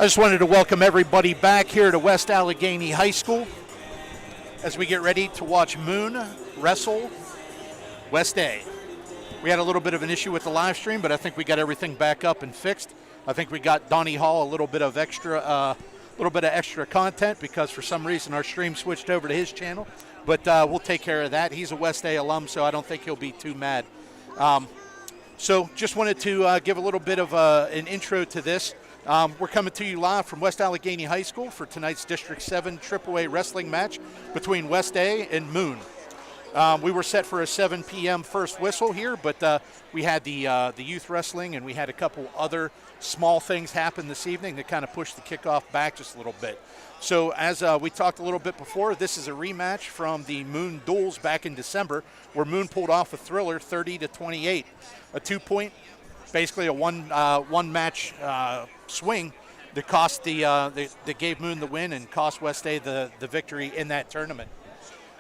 I just wanted to welcome everybody back here to West Allegheny High School as we get ready to watch Moon wrestle West A. We had a little bit of an issue with the live stream, but I think we got everything back up and fixed. I think we got Donnie Hall a little bit of extra content because for some reason our stream switched over to his channel. But we'll take care of that. He's a West A alum, so I don't think he'll be too mad. So just wanted to give a little bit of an intro to this. We're coming to you live from West Allegheny High School for tonight's District 7 AAA wrestling match between West A and Moon. We were set for a 7 p.m. first whistle here, but we had the youth wrestling and we had a couple other small things happen this evening that kind of pushed the kickoff back just a little bit. So as we talked a little bit before, this is a rematch from the Moon duels back in December where Moon pulled off a thriller 30-28, a 2-point, basically a one match swing that cost that gave Moon the win and cost West A the victory in that tournament.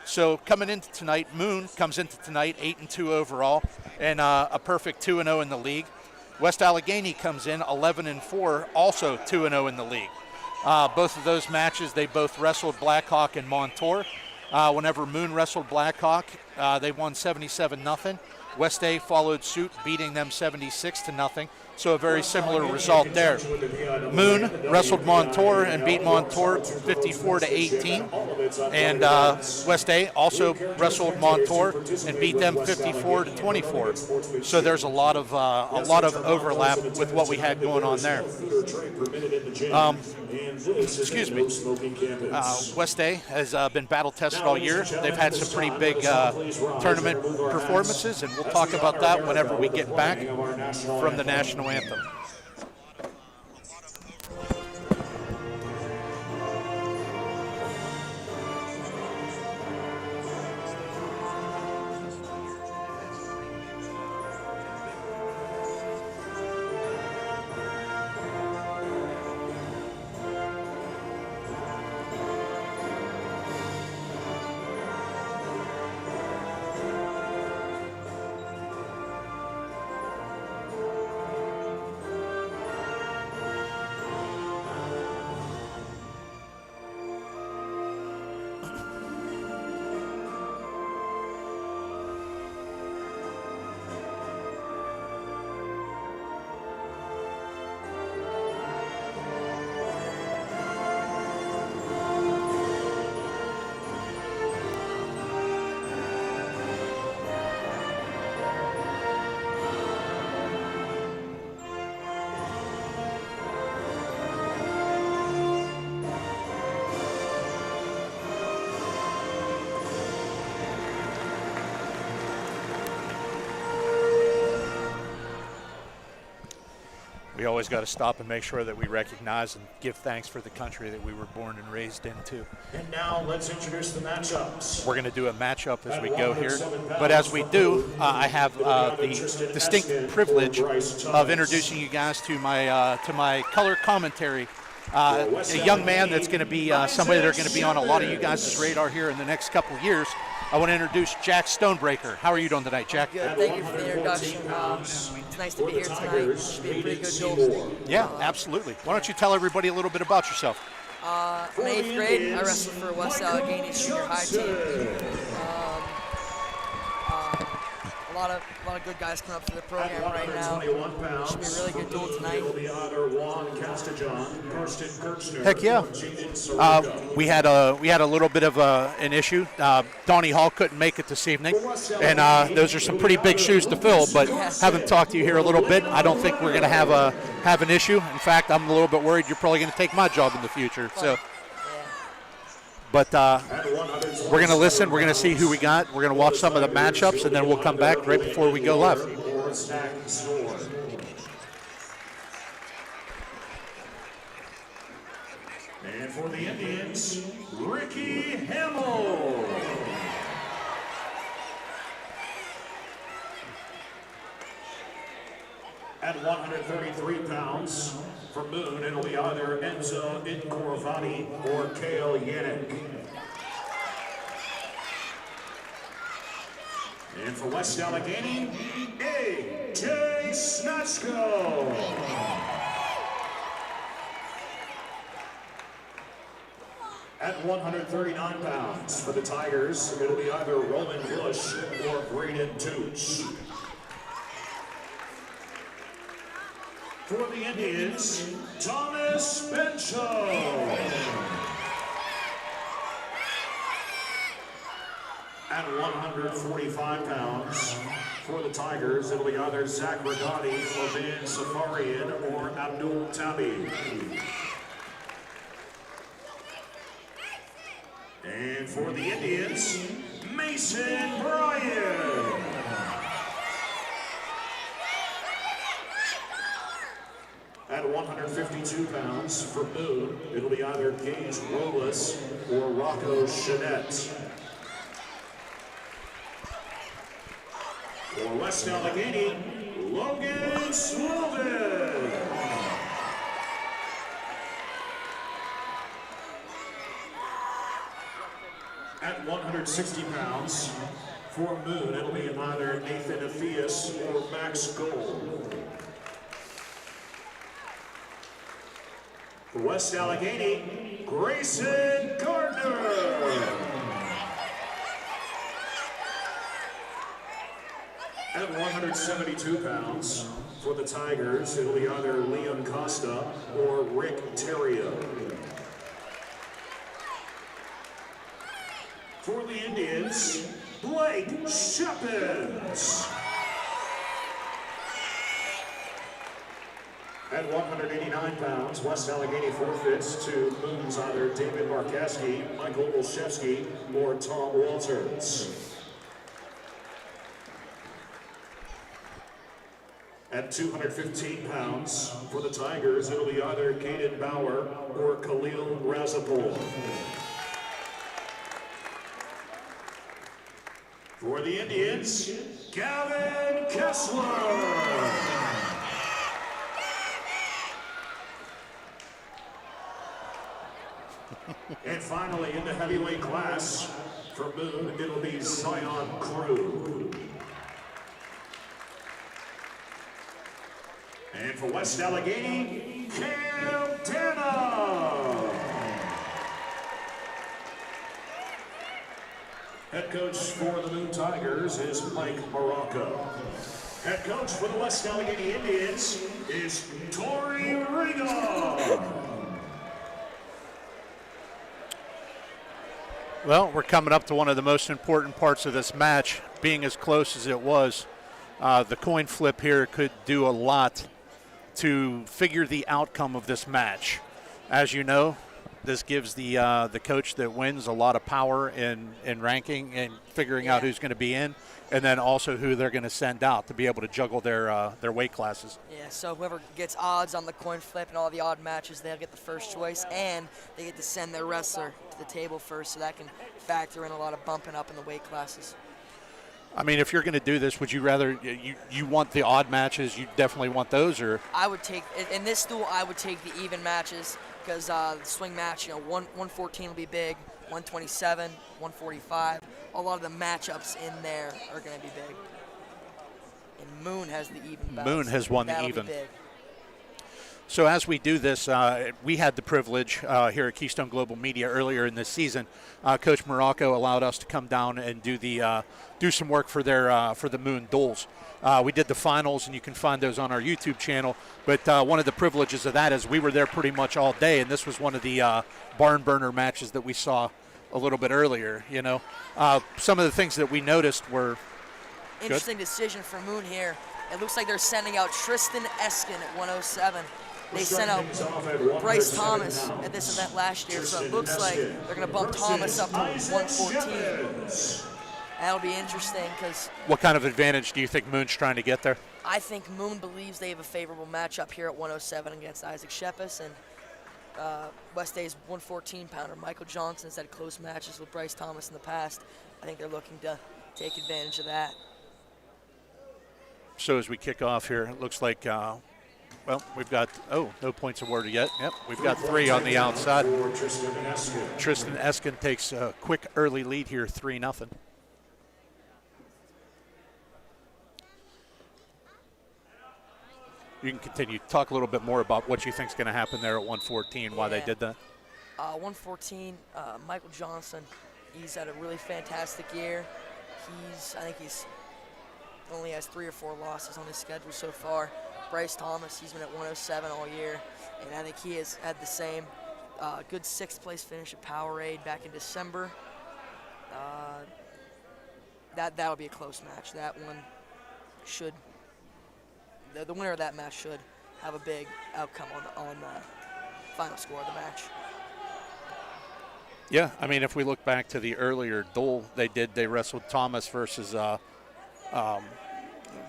So coming into tonight, Moon comes into tonight 8-2 overall and a perfect 2-0 in the league. West Allegheny comes in 11-4, also 2-0 in the league. Both of those matches, they both wrestled Blackhawk and Montour. Whenever Moon wrestled Blackhawk, they won 77-0. West A followed suit, beating them 76-0. So a very similar result there. Moon wrestled Montour and beat Montour 54-18. And West A also wrestled Montour and beat them 54-24. So there's a lot of overlap with what we had going on there. Excuse me. West A has been battle tested all year. They've had some pretty big tournament performances, and we'll talk about that whenever we get back from the national anthem. We always got to stop and make sure that we recognize and give thanks for the country that we were born and raised into. And now let's introduce the matchups. We're going to do a matchup as we go here. But as we do, I have the distinct privilege of introducing you guys to my color commentary. A young man that's going to be somebody that's going to be on a lot of you guys' radar here in the next couple of years. I want to introduce Jack Stonebreaker. How are you doing tonight, Jack? Good. Thank you for the introduction. It's nice to be here tonight. It should be a pretty good duel. Yeah, absolutely. Why don't you tell everybody a little bit about yourself? I'm in 8th grade. I wrestled for West Allegheny junior high team. A lot of good guys coming up through the program right now. Should be a really good duel tonight. Heck yeah. We had a little bit of an issue. Donnie Hall couldn't make it this evening, and those are some pretty big shoes to fill. But having talked to you here a little bit, I don't think we're going to have an issue. In fact, I'm a little bit worried you're probably going to take my job in the future. So. But we're going to listen. We're going to see who we got. We're going to watch some of the matchups, and then we'll come back right before we go live. And for the Indians, Hamill. At 133 pounds, for Moon, it'll be either Enzo Incorvati or Kale Yanick. And for West Allegheny, AJ Snatchko. At 139 pounds for the Tigers, it'll be either Roman Bush or Braden Tooch. For the Indians, Thomas Bencho. At 145 pounds for the Tigers, it'll be either Zach Regatti, Oban Safarian, or Abdul Tabby. And for the Indians, Mason Bryan. At 152 pounds for Moon, it'll be either Gage Robles or Rocco Chanette. For West Allegheny, Logan Slovic. At 160 pounds for Moon, it'll be either Nathan Afias or Max Gold. For West Allegheny, Grayson Gardner. At 172 pounds for the Tigers, it'll be either Liam Costa or Rick Terrio. For the Indians, Blake Schepis. At 189 pounds, West Allegheny forfeits to Moon's either David Markowski, Michael Olszewski, or Tom Walters. At 215 pounds for the Tigers, it'll be either Caden Bauer or Khalil Razapol. For the Indians, Gavin Kessler. And finally, in the heavyweight class, for Moon, it'll be Zion Crew. And for West Allegheny, Cam Dana. Head coach for the Moon Tigers is Mike Morocco. Head coach for the West Allegheny Indians is Tori Riga. Well, we're coming up to one of the most important parts of this match, being as close as it was. The coin flip here could do a lot to figure the outcome of this match. As you know, this gives the coach that wins a lot of power in ranking and figuring out who's going to be in, and then also who they're going to send out to be able to juggle their weight classes. Yeah, so whoever gets odds on the coin flip and all the odd matches, they'll get the first choice, and they get to send their wrestler to the table first, so that can factor in a lot of bumping up in the weight classes. I mean, if you're going to do this, would you rather you want the odd matches? You definitely want those, or I would take in this duel. I would take the even matches because the swing match, 114 will be big, 127, 145. A lot of the matchups in there are going to be big. And Moon has the even bouts. Moon has won the even. So as we do this, we had the privilege here at Keystone Global Media earlier in this season. Coach Morocco allowed us to come down and do some work for the Moon duels. We did the finals, and you can find those on our YouTube channel. But one of the privileges of that is we were there pretty much all day, and this was one of the barn burner matches that we saw a little bit earlier. Some of the things that we noticed were interesting decision for Moon here. It looks like they're sending out Tristan Esken at 107. They sent out Bryce Thomas at this event last year, so it looks like they're going to bump Thomas up to 114. That'll be interesting because... What kind of advantage do you think Moon's trying to get there? I think Moon believes they have a favorable matchup here at 107 against Isaac Schepis, and West A's 114-pounder Michael Johnson's had close matches with Bryce Thomas in the past. I think they're looking to take advantage of that. So as we kick off here, it looks like... we've got, no points awarded yet. Yep, we've got 3 on the outside. Tristan Esken takes a quick early lead here, 3-0. You can continue. Talk a little bit more about what you think is going to happen there at 114, why they did that. 114, Michael Johnson. He's had a really fantastic year. I think he's only has 3 or 4 losses on his schedule so far. Bryce Thomas, he's been at 107 all year, and I think he has had the same good 6th place finish at Powerade back in December. That'll be a close match. That one should, the winner of that match should have a big outcome on the final score of the match. Yeah, I mean, if we look back to the earlier duel they wrestled Thomas versus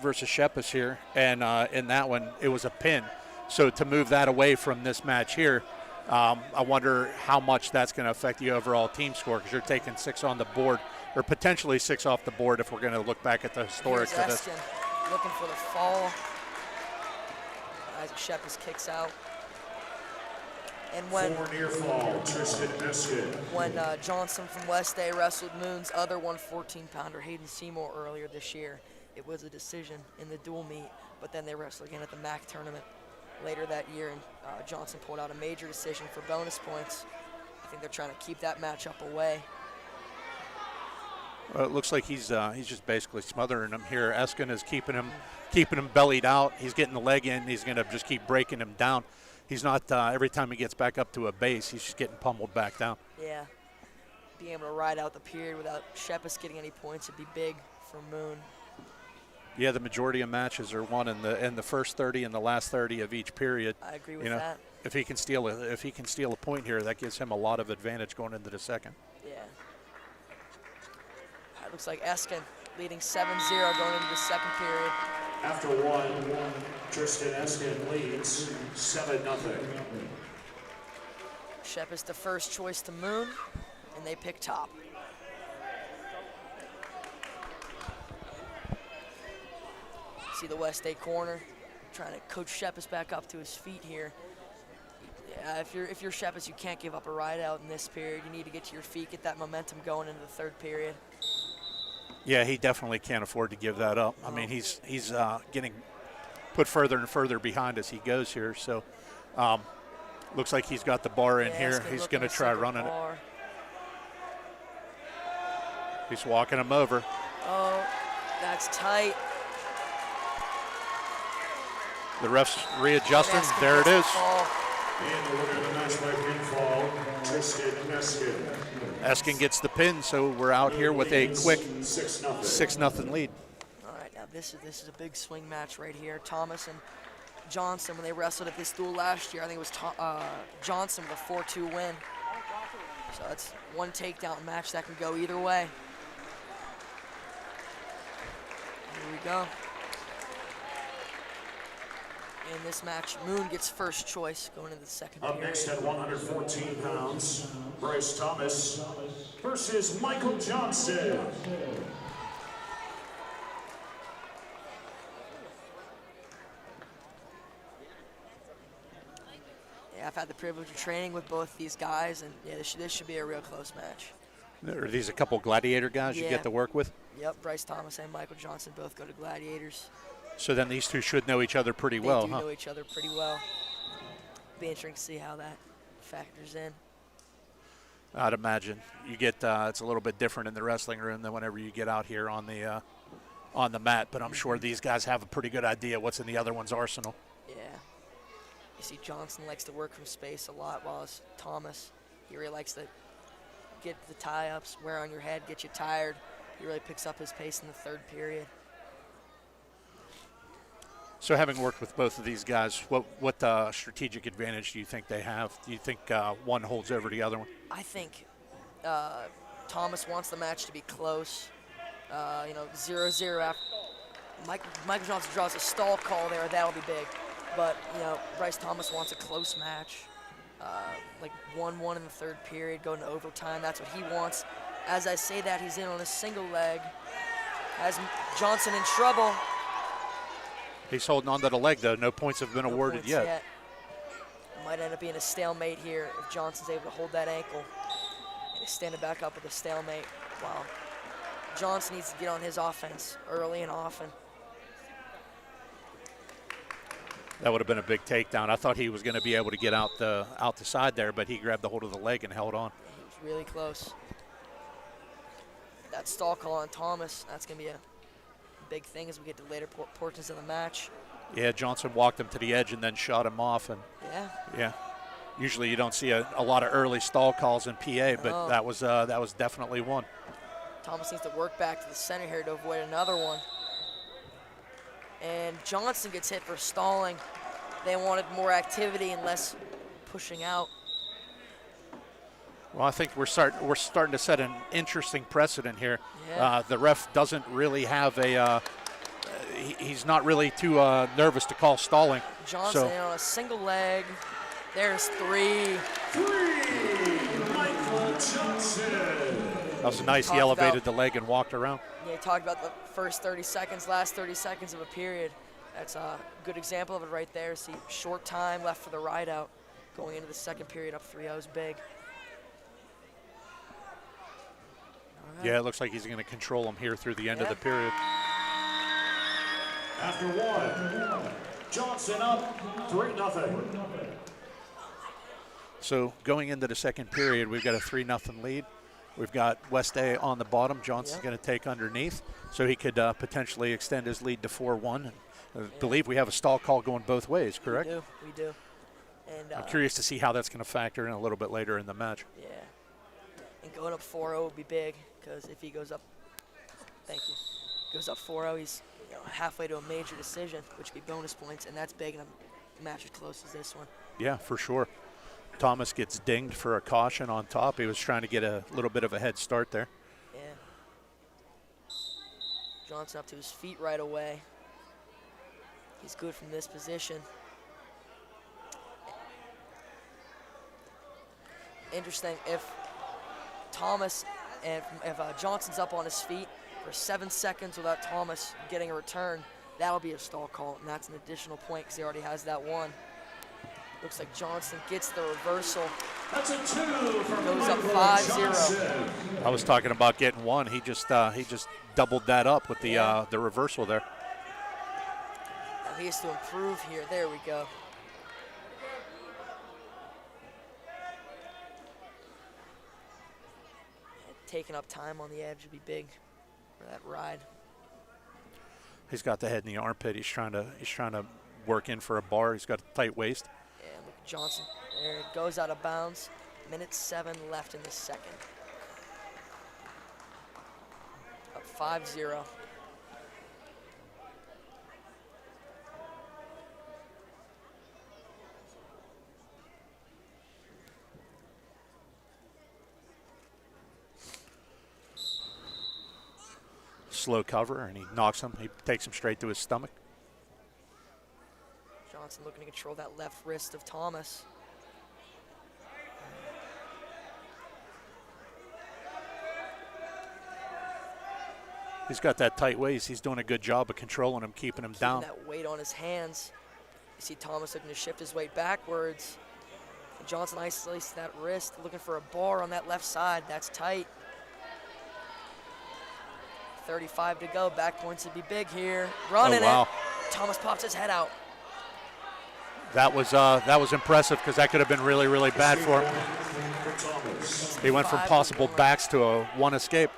Schepis here, and in that one it was a pin. So to move that away from this match here, I wonder how much that's going to affect the overall team score, because you're taking 6 on the board, or potentially 6 off the board if we're going to look back at the historics of this. Esken looking for the fall. Isaac Schepis kicks out. And when Johnson from West A wrestled Moon's other 114-pounder, Hayden Seymour, earlier this year, it was a decision in the dual meet, but then they wrestled again at the MAC tournament later that year, and Johnson pulled out a major decision for bonus points. I think they're trying to keep that matchup away. Well, it looks like he's just basically smothering him here. Esken is keeping him bellied out. He's getting the leg in. He's going to just keep breaking him down. He's not, every time he gets back up to a base, he's just getting pummeled back down. Yeah. Being able to ride out the period without Schepis getting any points would be big for Moon. Yeah, the majority of matches are won in the first 30 and the last 30 of each period. I agree with that. If he can steal a point here, that gives him a lot of advantage going into the second. Yeah. It looks like Esken leading 7-0 going into the second period. After one, Tristan Esken leads 7-0. Schepis the first choice to Moon, and they pick top. See the West A corner trying to coach Schepis back up to his feet here. Yeah, if you're Schepis, you can't give up a ride out in this period. You need to get to your feet, get that momentum going into the third period. Yeah, he definitely can't afford to give that up. I mean, he's getting put further and further behind as he goes here. So, looks like he's got the bar in here. He's going to try running it. He's walking him over. Oh, that's tight. The ref's readjusting. There it is. And the winner of the match by pinfall, Tristan Esken. Esken gets the pin, so we're out here with a quick 6-0 lead. All right, now this is a big swing match right here. Thomas and Johnson, when they wrestled at this duel last year, I think it was Johnson with a 4-2 win. So that's one takedown match that can go either way. Here we go. In this match, Moon gets first choice going into the second period. Up next at 114 pounds, Bryce Thomas versus Michael Johnson. Yeah, I've had the privilege of training with both these guys, and yeah, this should be a real close match. Are these a couple gladiator guys you get to work with? Yep, Bryce Thomas and Michael Johnson both go to Gladiators. So then these two should know each other pretty well, huh? They do know each other pretty well. Be interesting to see how that factors in. I'd imagine you get it's a little bit different in the wrestling room than whenever you get out here on the mat. But I'm sure these guys have a pretty good idea what's in the other one's arsenal. Yeah. You see, Johnson likes to work from space a lot, while as Thomas, he really likes to get the tie-ups, wear on your head, get you tired. He really picks up his pace in the third period. So having worked with both of these guys, what strategic advantage do you think they have? Do you think one holds over the other one? I think Thomas wants the match to be close. 0-0 after. Michael Johnson draws a stall call there. That'll be big. But, Bryce Thomas wants a close match. Like 1-1 in the third period, going to overtime. That's what he wants. As I say that, he's in on a single leg. Has Johnson in trouble. He's holding on to the leg, though. No points have been awarded yet. It might end up being a stalemate here if Johnson's able to hold that ankle. And he's standing back up with a stalemate. Wow. Johnson needs to get on his offense early and often. That would have been a big takedown. I thought he was going to be able to get out the side there, but he grabbed the hold of the leg and held on. He was really close. That stall call on Thomas, that's going to be a big thing as we get to later portions of the match. Yeah, Johnson walked him to the edge and then shot him off. And yeah. Usually you don't see a lot of early stall calls in PA, but that was definitely one. Thomas needs to work back to the center here to avoid another one. And Johnson gets hit for stalling. They wanted more activity and less pushing out. Well, I think we're starting to set an interesting precedent here. Yeah. The ref doesn't really have a he's not really too nervous to call stalling. Johnson on a single leg. There's 3. Michael Johnson. That was nice. He elevated the leg and walked around. Yeah, he talked about the first 30 seconds, last 30 seconds of a period. That's a good example of it right there. See, short time left for the ride out. Going into the second period up 3-0 is big. Right. Yeah, it looks like he's going to control him here through the end of the period. After 1, Johnson up 3-0. So going into the second period, we've got a 3-0 lead. We've got West A on the bottom. Johnson's going to take underneath, so he could potentially extend his lead to 4-1. I believe we have a stall call going both ways, correct? We do. And I'm curious to see how that's going to factor in a little bit later in the match. Yeah. And going up 4-0 would be big, because if he goes up, goes up 4-0, he's halfway to a major decision, which would be bonus points, and that's big in a match as close as this one. Yeah, for sure. Thomas gets dinged for a caution on top. He was trying to get a little bit of a head start there. Yeah. Johnson up to his feet right away. He's good from this position. Interesting, if Johnson's up on his feet for 7 seconds without Thomas getting a return, that'll be a stall call, and that's an additional point because he already has that one. Looks like Johnson gets the reversal. That's a 2 from goes up 5-0. I was talking about getting one. He just doubled that up with the reversal there. Now he has to improve here. There we go. Taking up time on the edge would be big for that ride. He's got the head in the armpit. He's trying to work in for a bar. He's got a tight waist. Yeah, look at Johnson. There it goes out of bounds. Minute 7 left in the second. Up 5-0. Slow cover, and he knocks him. He takes him straight to his stomach. Johnson looking to control that left wrist of Thomas. He's got that tight waist. He's doing a good job of controlling him, keeping him down. That weight on his hands. You see Thomas looking to shift his weight backwards. And Johnson isolates that wrist, looking for a bar on that left side. That's tight. 35 to go. Back points would be big here. Running it. Thomas pops his head out. That was impressive because that could have been really, really bad for him. He went from possible backs to a one escape.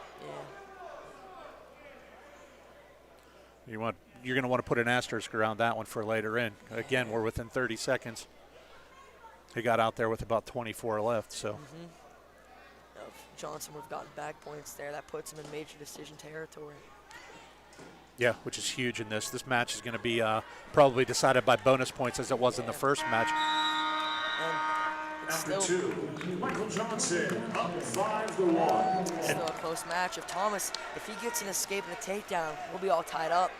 Yeah. You're going to want to put an asterisk around that one for later in. Again, we're within 30 seconds. He got out there with about 24 left, so. If Johnson would have gotten back points there, that puts him in major decision territory. Yeah, which is huge in this. This match is going to be probably decided by bonus points as it was in the first match. And it's After 2, Michael Johnson up 5-1. Still a close match. If he gets an escape and a takedown, we'll be all tied up.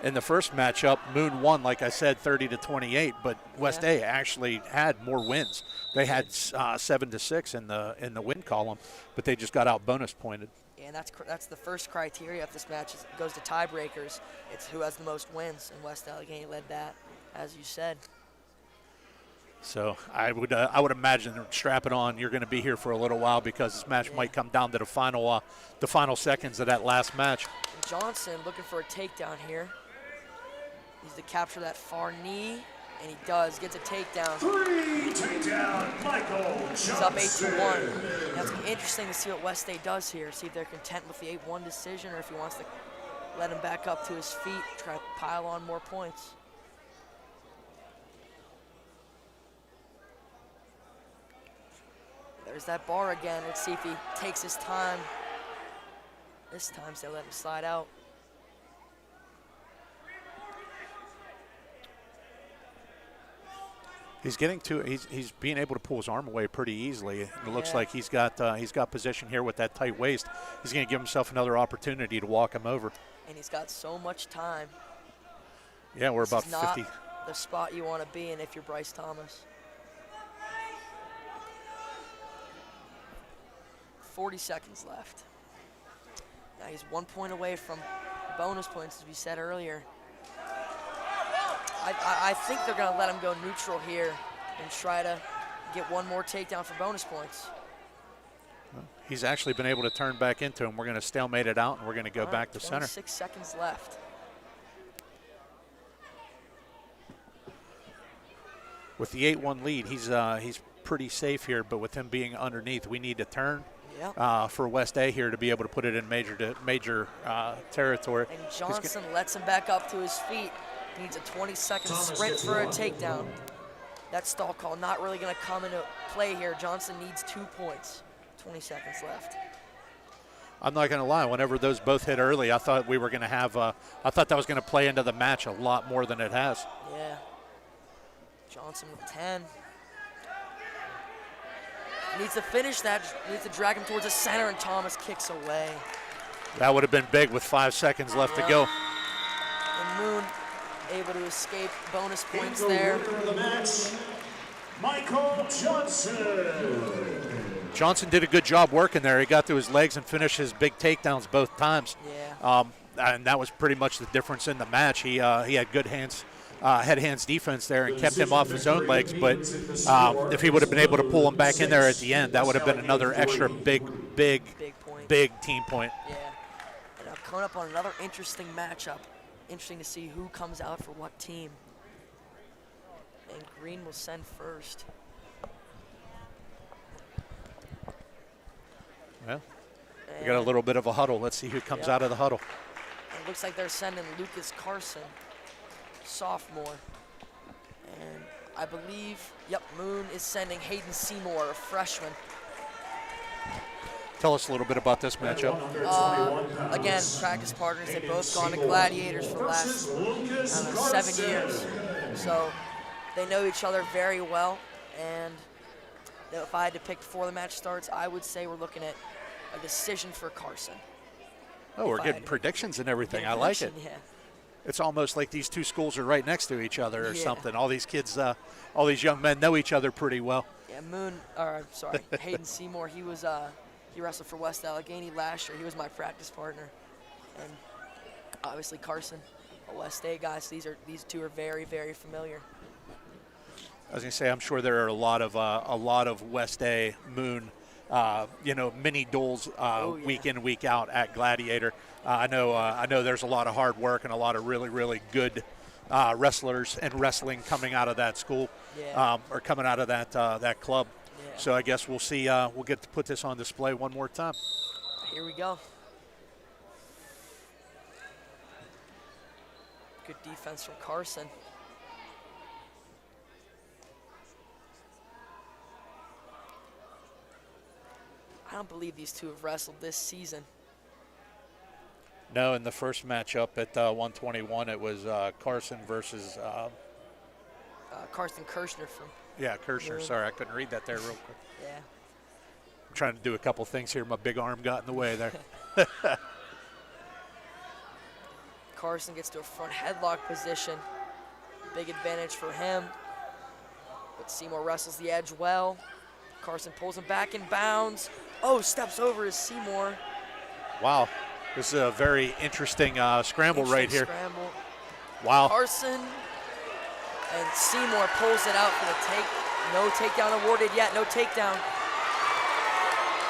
In the first matchup, Moon won, like I said, 30-28, but West A actually had more wins. They had 7-6 in the win column, but they just got out bonus pointed. Yeah, and that's the first criteria of this match. It goes to tiebreakers. It's who has the most wins, and West Allegheny led that, as you said. So I would imagine strap it on. You're going to be here for a little while because this match might come down to the final seconds of that last match. And Johnson looking for a takedown here. Needs to capture that far knee, and he does. Gets a takedown. 3 takedown, Michael Johnson. He's up 8-1. Now it's gonna be interesting to see what West State does here. See if they're content with the 8-1 decision, or if he wants to let him back up to his feet, try to pile on more points. There's that bar again. Let's see if he takes his time. This time, so they let him slide out. He's getting to. He's being able to pull his arm away pretty easily. It looks like he's got position here with that tight waist. He's going to give himself another opportunity to walk him over. And he's got so much time. Yeah, we're This about is not 50. the spot you want to be in if you're Bryce Thomas. 40 seconds left. Now he's 1 point away from bonus points, as we said earlier. I think they're going to let him go neutral here and try to get one more takedown for bonus points. He's actually been able to turn back into him. We're going to stalemate it out, and we're going to go back to center. 26 seconds left. With the 8-1 lead, he's pretty safe here, but with him being underneath, we need to turn for West A here to be able to put it in major territory. And Johnson lets him back up to his feet. He needs a 20-second sprint for a takedown. That stall call not really going to come into play here. Johnson needs 2 points. 20 seconds left. I'm not going to lie. Whenever those both hit early, I thought we were going to have. I thought that was going to play into the match a lot more than it has. Yeah. Johnson with 10. Needs to finish that. Needs to drag him towards the center, and Thomas kicks away. That would have been big with 5 seconds left to go. And Moon able to escape bonus points there. The match, Michael Johnson. Johnson did a good job working there. He got to his legs and finished his big takedowns both times. Yeah. And that was pretty much the difference in the match. He had good hands, head hands defense there and kept him off his own legs. But if he would have been able to pull him back in there at the end, that would have been another extra big team point. Yeah. And now coming up on another interesting matchup. Interesting to see who comes out for what team. And Green will send first. Well, we got a little bit of a huddle. Let's see who comes out of the huddle. It looks like they're sending Lucas Carson, sophomore. And I believe, Moon is sending Hayden Seymour, a freshman. Tell us a little bit about this matchup. Again, practice partners. They've both gone to Gladiators for the last 7 years. So they know each other very well. And if I had to pick before the match starts, I would say we're looking at a decision for Carson. Oh, we're getting predictions and everything. I like it. Yeah. It's almost like these two schools are right next to each other or something. All these kids, all these young men know each other pretty well. Yeah, Hayden Seymour, he wrestled for West Allegheny last year. He was my practice partner. And obviously Carson, a West State guy, so these two are very, very familiar. I was going to say, I'm sure there are a lot of West A Moon, mini duels week in, week out at Gladiator. I know there's a lot of hard work and a lot of really, really good wrestlers and wrestling coming out of that school, or coming out of that club. Yeah. So I guess we'll see. We'll get to put this on display one more time. Here we go. Good defense from Carson. I don't believe these two have wrestled this season. No, in the first matchup at 121, it was Carson versus Carson Kirshner from. Yeah, Kirshner. Sorry, I couldn't read that there real quick. Yeah. I'm trying to do a couple things here. My big arm got in the way there. Carson gets to a front headlock position. Big advantage for him. But Seymour wrestles the edge well. Carson pulls him back in bounds. Oh, steps over his Seymour. Wow. This is a very interesting scramble right here. Scramble. Wow. Carson and Seymour pulls it out for the take. No takedown awarded yet. No takedown.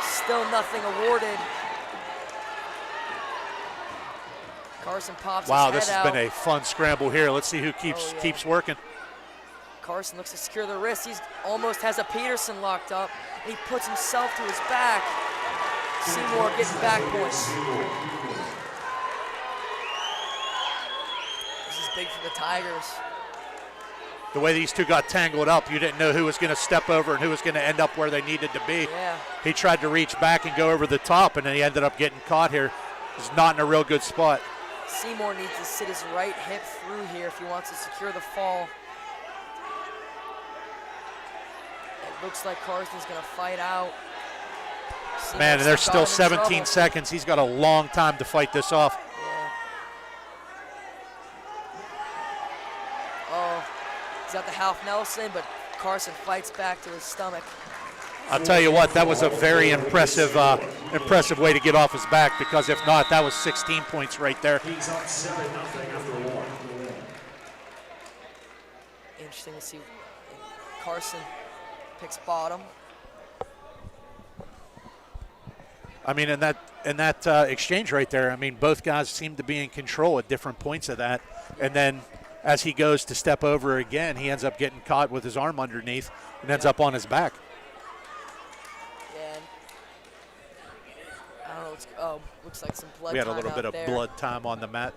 Still nothing awarded. Carson pops Wow, his this head has out. been a fun scramble here. Let's see who keeps working. Carson looks to secure the wrist. He's almost has a Peterson locked up. And he puts himself to his back. Seymour getting back points. This is big for the Tigers. The way these two got tangled up, you didn't know who was going to step over and who was going to end up where they needed to be. Yeah. He tried to reach back and go over the top, and then he ended up getting caught here. He's not in a real good spot. Seymour needs to sit his right hip through here if he wants to secure the fall. It looks like Carson's going to fight out. Seymour Man, and there's still got him in 17 trouble. seconds. He's got a long time to fight this off. Yeah. Oh, he's got the half Nelson, but Carson fights back to his stomach. I'll tell you what, that was a very impressive way to get off his back, because if not, that was 16 points right there. He's up 7-0 after one. Interesting to see. Carson picks bottom. I mean, in that exchange right there, I mean, both guys seem to be in control at different points of that. And then as he goes to step over again, he ends up getting caught with his arm underneath and ends up on his back. Yeah. I don't know what's, looks like some blood. We had a time little out bit of there. blood time on the mat.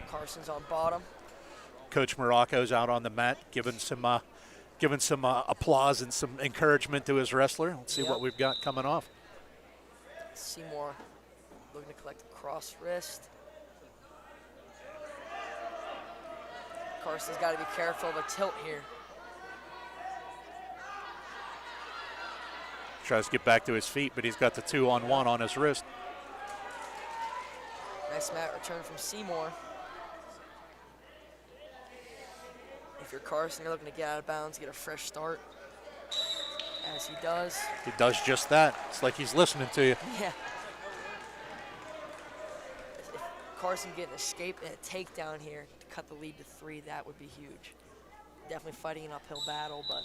Carson's on bottom. Coach Morocco's out on the mat, giving some applause and some encouragement to his wrestler. Let's see what we've got coming off. Seymour looking to collect a cross wrist. Carson's got to be careful of a tilt here. Tries to get back to his feet, but he's got the 2-on-1 on his wrist. Nice mat return from Seymour. If you're Carson, you're looking to get out of bounds, get a fresh start, as he does. He does just that. It's like he's listening to you. Yeah. If Carson get an escape and a takedown here to cut the lead to 3, that would be huge. Definitely fighting an uphill battle, but.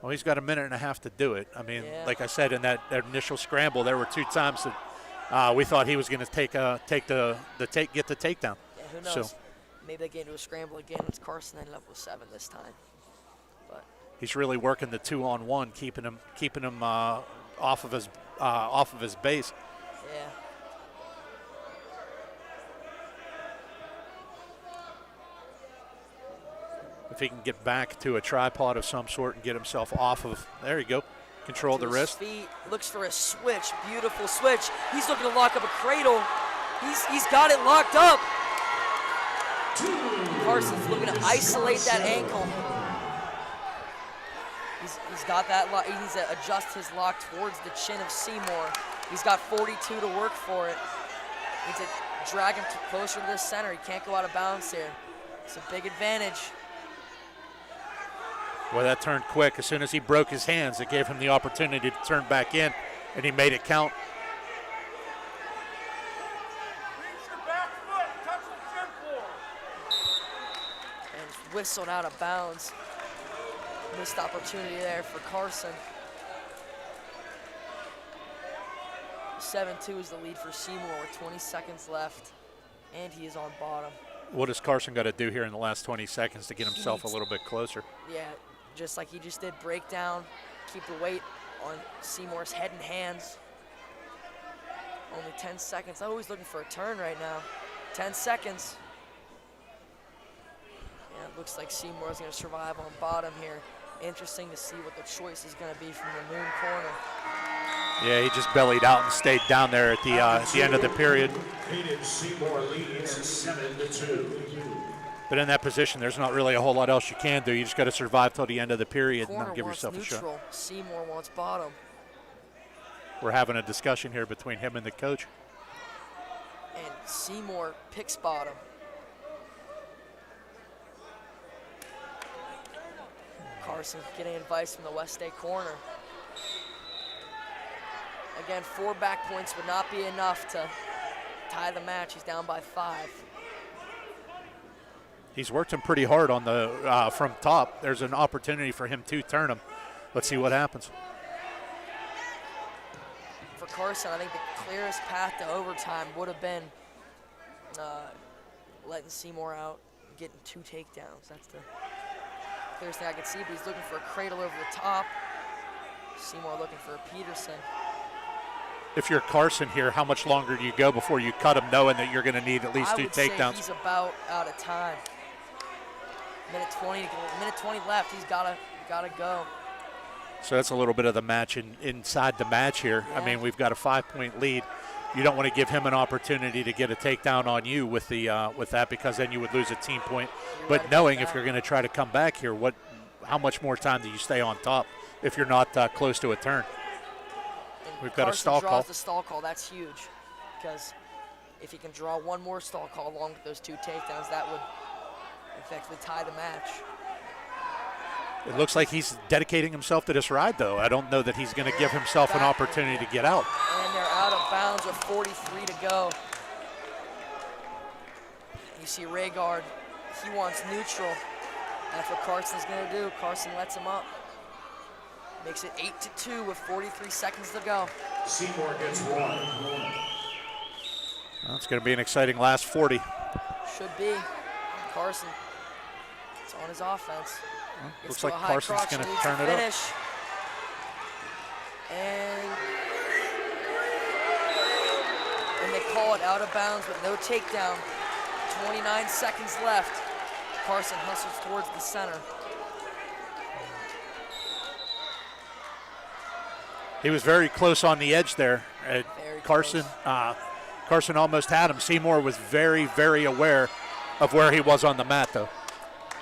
Well, he's got a minute and a half to do it. I mean, Yeah. like I said, in that initial scramble, there were 2 times that we thought he was going to get the takedown. Yeah, who knows? So Maybe they get into a scramble again. It's Carson ended up with 7 this time. But he's really working the 2-on-1, keeping him off of his base. yeah. If he can get back to a tripod of some sort and get himself off of, there you go, control the To his wrist. feet, looks for a switch, beautiful switch. He's looking to lock up a cradle. He's got it locked up. Carson's looking to isolate that ankle. He's got that lock. He needs to adjust his lock towards the chin of Seymour. He's got 42 to work for it. Needs to drag him closer to the center. He can't go out of bounds here. It's a big advantage. Well, that turned quick. As soon as he broke his hands, it gave him the opportunity to turn back in, and he made it count. And whistled out of bounds. Missed opportunity there for Carson. 7-2 is the lead for Seymour with 20 seconds left, and he is on bottom. What has Carson got to do here in the last 20 seconds to get himself a little bit closer? Yeah, just like he just did, break down, keep the weight on Seymour's head and hands. Only 10 seconds. Oh, he's looking for a turn right now. 10 seconds. Yeah, it looks like Seymour's going to survive on bottom here. Interesting to see what the choice is going to be from the Moon corner. Yeah, he just bellied out and stayed down there at the end of the period. Hayden Seymour leads 7-2. But in that position, there's not really a whole lot else you can do. You just got to survive till the end of the period and Corner then give wants yourself a shot. neutral. Seymour wants bottom. We're having a discussion here between him and the coach. And Seymour picks bottom. Carson getting advice from the West State corner. Again, 4 back points would not be enough to tie the match. He's down by 5. He's worked him pretty hard on the from top. There's an opportunity for him to turn him. Let's see what happens. For Carson, I think the clearest path to overtime would have been letting Seymour out, getting 2 takedowns. That's the clearest thing I can see, but he's looking for a cradle over the top. Seymour looking for a Peterson. If you're Carson here, how much longer do you go before you cut him, knowing that you're going to need at least 2 takedowns? I would say he's about out of time. Minute 20 left. He's gotta go. So that's a little bit of the match inside the match here. Yeah. I mean, we've got a 5-point lead. You don't want to give him an opportunity to get a takedown on you with that, because then you would lose a team point. But right knowing about if you're going to try to come back here, how much more time do you stay on top if you're not close to a turn? We've got a stall call. The stall call. That's huge, because if he can draw one more stall call along with those 2 takedowns, that would effectively tie the match. It looks like he's dedicating himself to this ride, though. I don't know that he's going to give himself an opportunity to get out. And they're out of bounds with 43 to go. You see Regard, he wants neutral. That's what Carson's going to do. Carson lets him up. Makes it 8-2 with 43 seconds to go. Seymour gets 1. Well, it's going to be an exciting last 40. Should be. Carson, it's on his offense. Well, looks like Carson's going to turn it up. And they call it out of bounds with no takedown. 29 seconds left. Carson hustles towards the center. He was very close on the edge there. Carson almost had him. Seymour was very, very aware of where he was on the mat, though.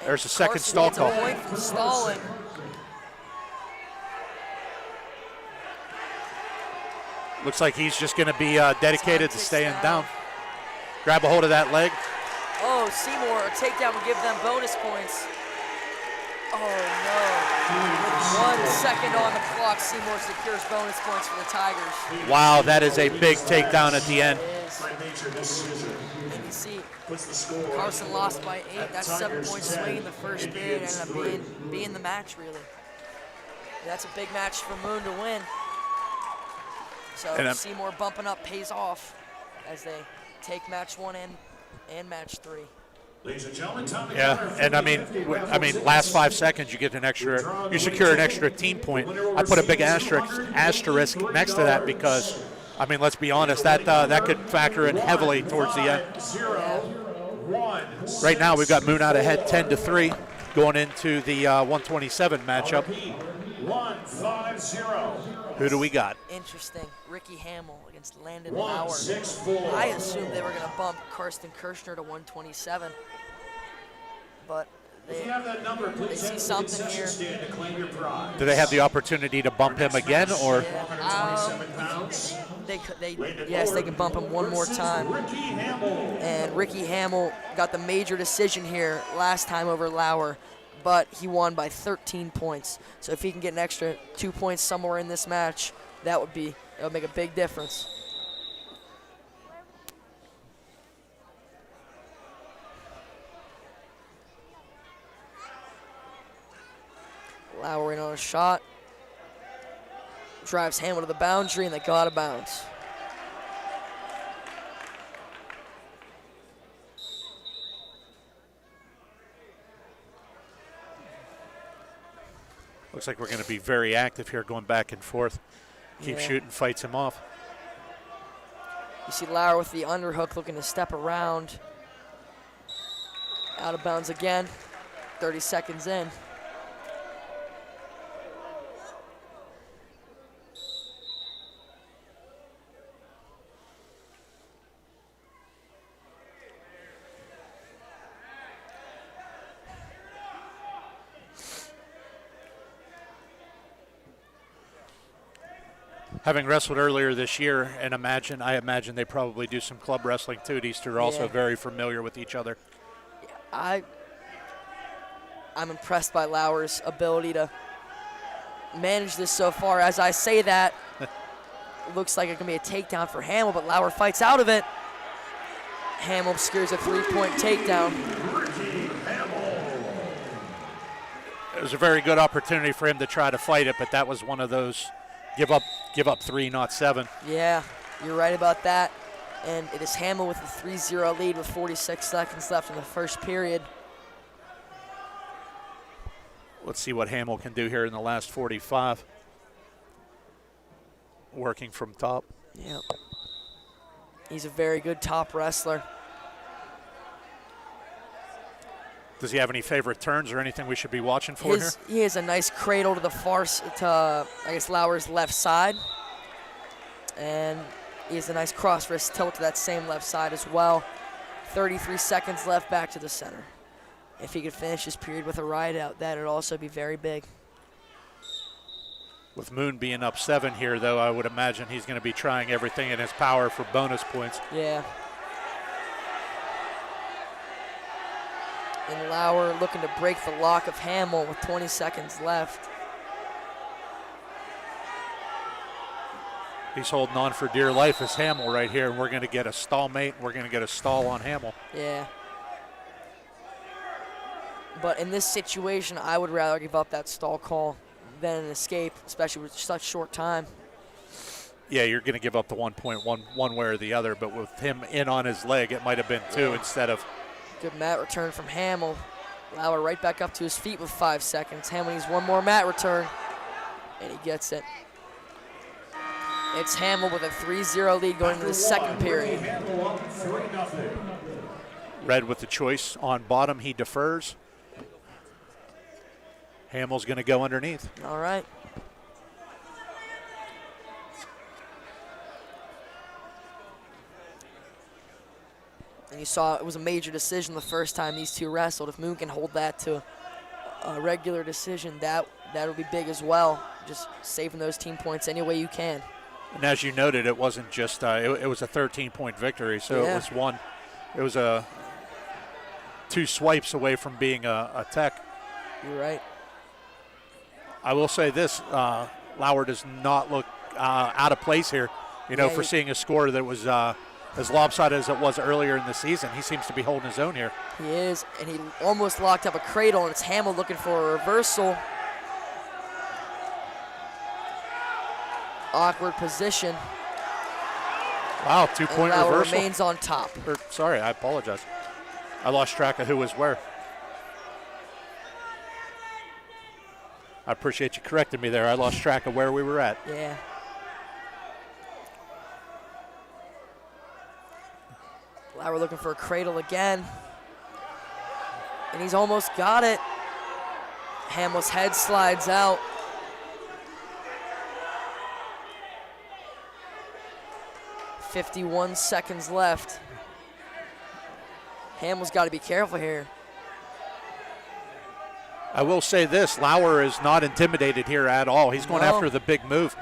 There's a second stall call. Carson gets a point from stalling. Looks like he's just going to be dedicated to staying down. Grab a hold of that leg. Oh, Seymour, a takedown would give them bonus points. Oh, no. With 1 second on the clock, Seymour secures bonus points for the Tigers. Wow, that is a big takedown at the end. And you see, Carson lost by 8. That's 7-point swing in the first period. Ended up being the match, really. That's a big match for Moon to win. So Seymour bumping up pays off as they take match 1 and match 3. Ladies and gentlemen, yeah, and I mean, last 5 seconds you secure an extra team point. I put a big asterisk next to that because, I mean, let's be honest, that could factor in heavily towards the end. Right now, we've got Moon out ahead 10-3 going into the 127 matchup. 1-5-0. Who do we got? Interesting. Ricky Hamill against Landon Lauer. I assumed they were going to bump Karsten Kirshner to 127, but they see something here. Do they have the opportunity to bump him again, or? Yes, they can bump him one more time. And Ricky Hamill got the major decision here last time over Lauer, but he won by 13 points. So if he can get an extra 2 points somewhere in this match, that would make a big difference. Lauer in on a shot. Drives Hamill to the boundary, and they go out of bounds. Looks like we're going to be very active here, going back and forth. Keep shooting, fights him off. You see Lauer with the underhook looking to step around. Out of bounds again. 30 seconds in. Having wrestled earlier this year, and I imagine they probably do some club wrestling too. These two are also very familiar with each other. I'm impressed by Lauer's ability to manage this so far. As I say that, it looks like it can be a takedown for Hamill, but Lauer fights out of it. Hamill secures a 3-point takedown. It was a very good opportunity for him to try to fight it, but that was one of those give up 3, not 7. Yeah, you're right about that. And it is Hamill with a 3-0 lead with 46 seconds left in the first period. Let's see what Hamill can do here in the last 45. Working from top. Yep. He's a very good top wrestler. Does he have any favorite turns or anything we should be watching for here? He has a nice cradle to the I guess, Lauer's left side. And he has a nice cross wrist tilt to that same left side as well. 33 seconds left back to the center. If he could finish his period with a ride out, that would also be very big. With Moon being up 7 here, though, I would imagine he's going to be trying everything in his power for bonus points. Yeah. And Lauer looking to break the lock of Hamill with 20 seconds left. He's holding on for dear life as Hamill right here, and we're going to get a stallmate. We're going to get a stall on Hamill. Yeah. But in this situation, I would rather give up that stall call than an escape, especially with such short time. Yeah, you're going to give up the 1 point one way or the other, but with him in on his leg, it might have been 2 instead of. Good mat return from Hamill. Lauer right back up to his feet with 5 seconds. Hamill needs one more mat return, and he gets it. It's Hamill with a 3-0 lead going into the second period. Red with the choice on bottom, he defers. Hamill's going to go underneath. All right. And you saw it was a major decision the first time these two wrestled. If Moon can hold that to a regular decision, that'll be big as well. Just saving those team points any way you can. And as you noted, it wasn't just it was a 13-point victory, so Yeah. it was a 2 swipes away from being a tech. You're right. I will say this, Lauer does not look out of place here, for seeing a score that was as lopsided as it was earlier in the season. He seems to be holding his own here. He is, and he almost locked up a cradle, and it's Hamill looking for a reversal. Awkward position. Wow, 2-point Lauer reversal. remains on top. Sorry, I apologize. I lost track of who was where. I appreciate you correcting me there. I lost track of where we were at. Yeah. Lauer looking for a cradle again. And he's almost got it. Hamill's head slides out. .51 seconds left. Hamill's got to be careful here. I will say this, Lauer is not intimidated here at all. He's going after the big move.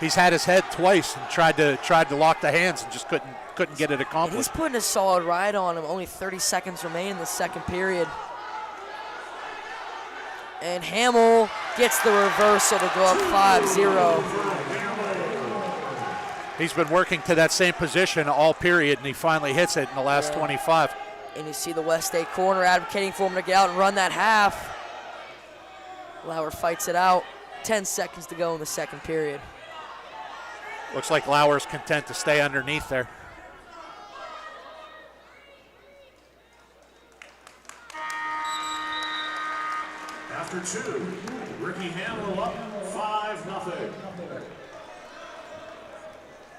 He's had his head twice and tried to lock the hands and just couldn't get it And accomplished. he's putting a solid ride on him. Only 30 seconds remain in the second period. And Hamill gets the reversal to go up 5-0. He's been working to that same position all period, and he finally hits it in the last 25. And you see the West State corner advocating for him to get out and run that half. Lauer fights it out. 10 seconds to go in the second period. Looks like Lauer's content to stay underneath there. After 2, Ricky Hamill up 5-0.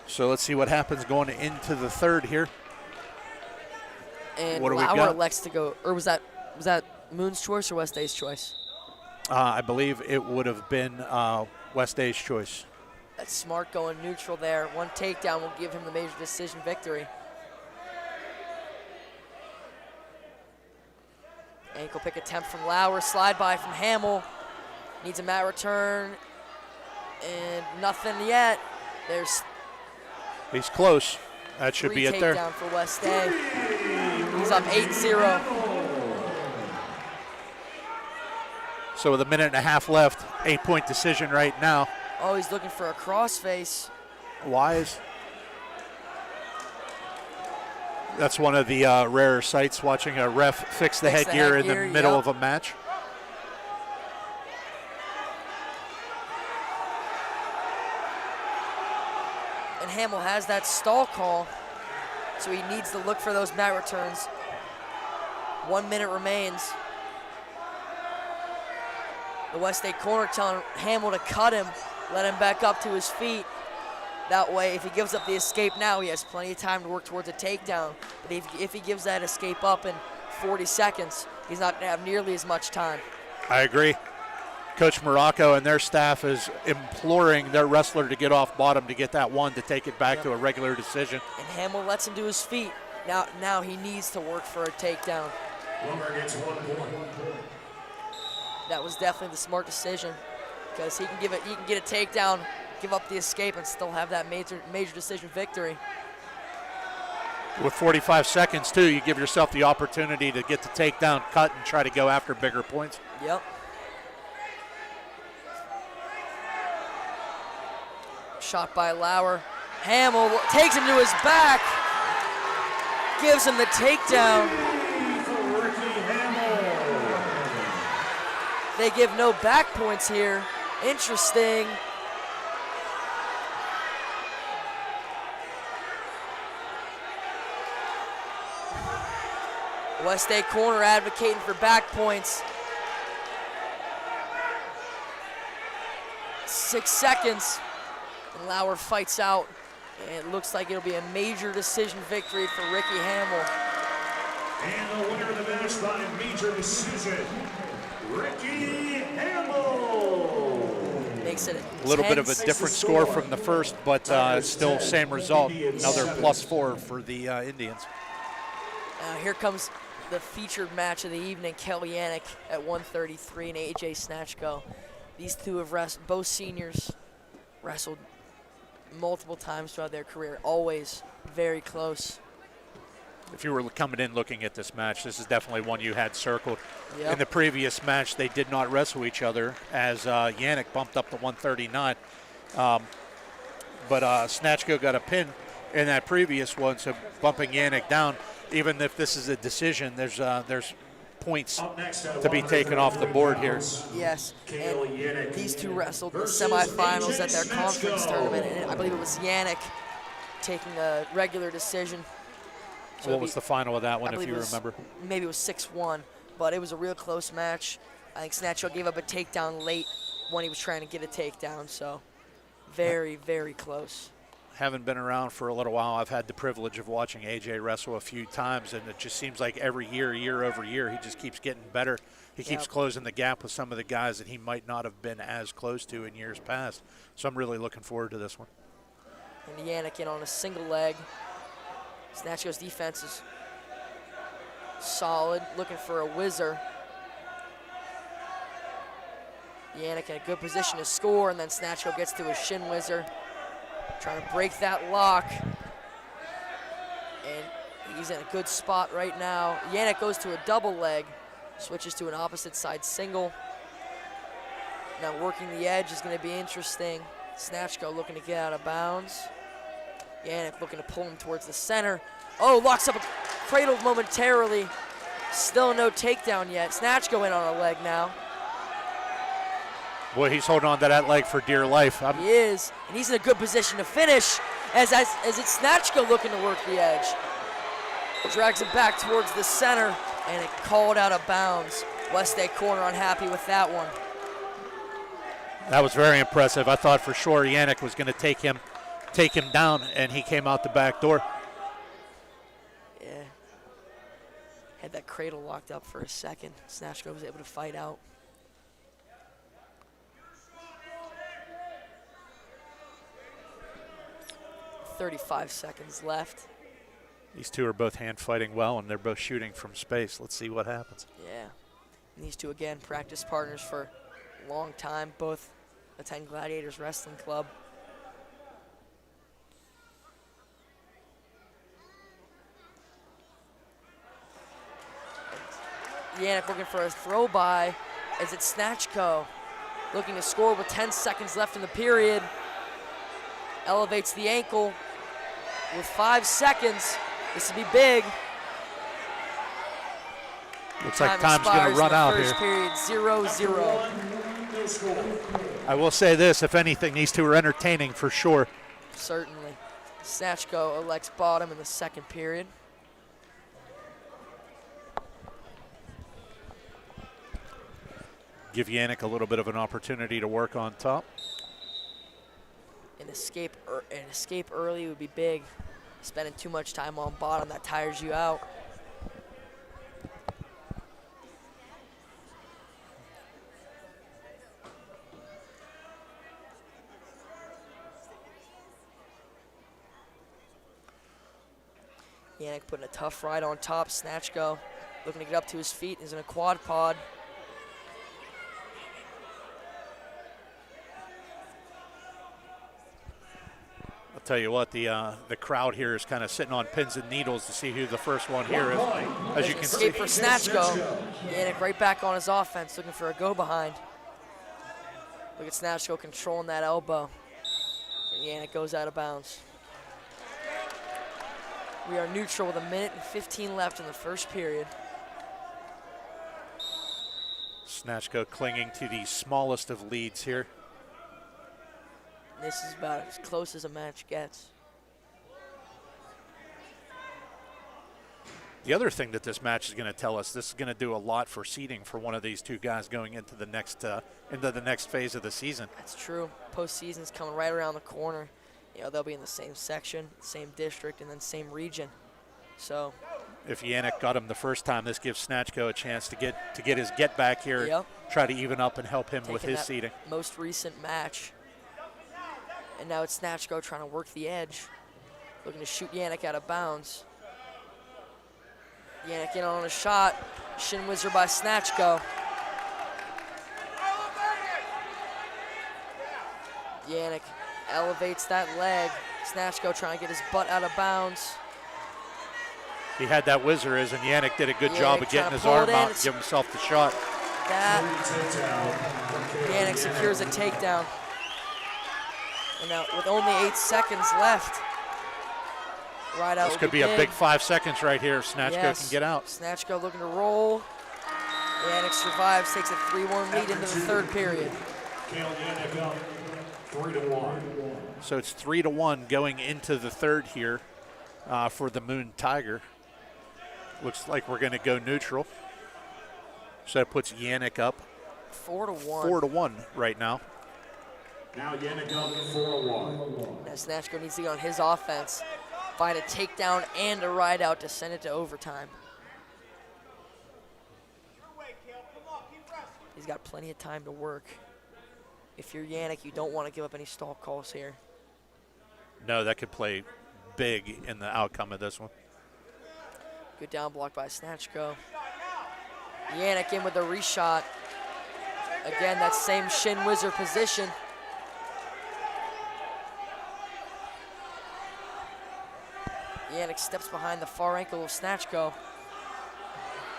So let's see what happens going into the third here. And What do we Lauer got? elects to go, or was that Moon's choice or West State's choice? I believe it would have been West A's choice. That's smart going neutral there. One takedown will give him the major decision victory. Ankle pick attempt from Lauer, slide by from Hamill. Needs a mat return, and nothing yet. He's close. That should be it there. Takedown for West A. He's up 8-0. So with a minute and a half left, 8-point decision right now. Oh, he's looking for a crossface. Wise. That's one of the rarer sights, watching a ref fix the headgear in the middle of a match. And Hamill has that stall call. so he needs to look for those mat returns. 1 minute remains. The West State corner telling Hamill to cut him, let him back up to his feet. That way, if he gives up the escape now, he has plenty of time to work towards a takedown. But if he gives that escape up in 40 seconds, he's not going to have nearly as much time. I agree. Coach Morocco and their staff is imploring their wrestler to get off bottom to get that one to take it back to a regular decision. And Hamill lets him to his feet. Now he needs to work for a takedown. Lumber gets 1 point. That was definitely the smart decision because he can get a takedown, give up the escape, and still have that major decision victory. With 45 seconds, too, you give yourself the opportunity to get the takedown, cut, and try to go after bigger points. Yep. Shot by Lauer. Hamill takes him to his back, gives him the takedown. They give no back points here. Interesting. West State corner advocating for back points. 6 seconds, and Lauer fights out. And it looks like it'll be a major decision victory for Ricky Hamill. And the winner of the match by major decision, Ricky Hamill. Makes it a little bit of a different score from the first, but still same result. Another +4 for the Indians. Here comes the featured match of the evening, Kelly Yanick at 133 and AJ Snatchko. These two have wrestled, both seniors, wrestled multiple times throughout their career, always very close. If you were coming in looking at this match, this is definitely one you had circled. Yep. In the previous match, they did not wrestle each other as Yanick bumped up to 139. But Snatchko got a pin in that previous one, so bumping Yanick down. Even if this is a decision, there's points to be taken off the board here. Yes, and these two wrestled in the semifinals at their conference tournament, and I believe it was Yanick taking a regular decision. So what was the final of that one, if you remember? Maybe it was 6-1, but it was a real close match. I think Snatchko gave up a takedown late when he was trying to get a takedown, so very, very close. Haven't been around for a little while. I've had the privilege of watching AJ wrestle a few times, and it just seems like every year, year over year, he just keeps getting better. He keeps closing the gap with some of the guys that he might not have been as close to in years past. So I'm really looking forward to this one. And Yanick in on a single leg. Snatchko's defense is solid, looking for a whizzer. Yanick in a good position to score, and then Snatchko gets to a shin whizzer. Trying to break that lock. And he's in a good spot right now. Yanick goes to a double leg, switches to an opposite side single. Now working the edge is going to be interesting. Snatchko looking to get out of bounds. Yanick looking to pull him towards the center. Oh, locks up a cradle momentarily. Still no takedown yet. Snatchko in on a leg now. Boy, he's holding on to that leg for dear life. He is, and he's in a good position to finish as it's Snatchko looking to work the edge. Drags him back towards the center, and it called out of bounds. West State corner unhappy with that one. That was very impressive. I thought for sure Yanick was going to take him down, and he came out the back door. Yeah. Had that cradle locked up for a second. Snatchko was able to fight out. .35 seconds left. These two are both hand fighting well, and they're both shooting from space. Let's see what happens. Yeah. And these two, again, practice partners for a long time. Both attend Gladiators Wrestling Club. Yanick looking for a throw by as it's Snatchko looking to score with 10 seconds left in the period. Elevates the ankle with 5 seconds. This would be big. Looks like time's going to run out here. First period, 0-0. I will say this, if anything, these two are entertaining for sure. Certainly. Snatchko elects bottom in the second period. Give Yanick a little bit of an opportunity to work on top. An escape early would be big. Spending too much time on bottom, that tires you out. Yanick putting a tough ride on top. Snatchko looking to get up to his feet. He's in a quad pod. I'll tell you what, the crowd here is kind of sitting on pins and needles to see who the first one here is. As you can see, escape for Snatchko. Yanick right back on his offense, looking for a go behind. Look at Snatchko controlling that elbow. And Yanick goes out of bounds. We are neutral with 1:15 left in the first period. Snatchko clinging to the smallest of leads here. This is about as close as a match gets. The other thing that this match is going to tell us, this is going to do a lot for seeding for one of these two guys going into the next phase of the season. That's true. Postseason's coming right around the corner. You know, they'll be in the same section, same district, and then same region. So if Yanick got him the first time, this gives Snatchko a chance to get his get back here, yep. Try to even up and help him with his that seeding. Most recent match. And now it's Snatchko trying to work the edge, looking to shoot Yanick out of bounds. Yanick in on a shot. Shin Wizard by Snatchko. Yanick elevates that leg. Snatchko trying to get his butt out of bounds. He had that whizzer and Yanick did a good job of getting his arm out and give himself the shot. Yanick secures a takedown. And now with only 8 seconds left, right out. This could be a big 5 seconds right here if Snatchko can get out. Snatchko looking to roll. Yanick survives, takes a 3-1 lead into the third period. Yanick up 3-1. So it's 3-1 going into the third here for the Moon Tiger. Looks like we're going to go neutral. So it puts Yanick up 4-1. 4-1 right now. Now Yanick up 4-1. Now Snatchko needs to get on his offense, find a takedown and a ride out to send it to overtime. He's got plenty of time to work. If you're Yanick, you don't want to give up any stall calls here. No, that could play big in the outcome of this one. Good down block by Snatchko. Yanick in with a reshot. Again, that same shin wizard position. Yanick steps behind the far ankle of Snatchko.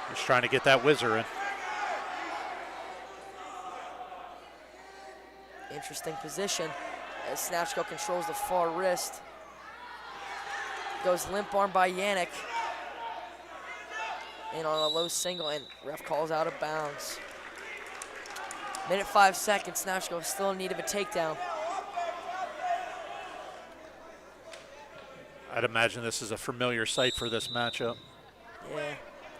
He's trying to get that whizzer in. Interesting position as Snatchko controls the far wrist. Goes limp arm by Yanick. In on a low single, and ref calls out of bounds. 1:05, Snatchko still in need of a takedown. I'd imagine this is a familiar sight for this matchup. Yeah,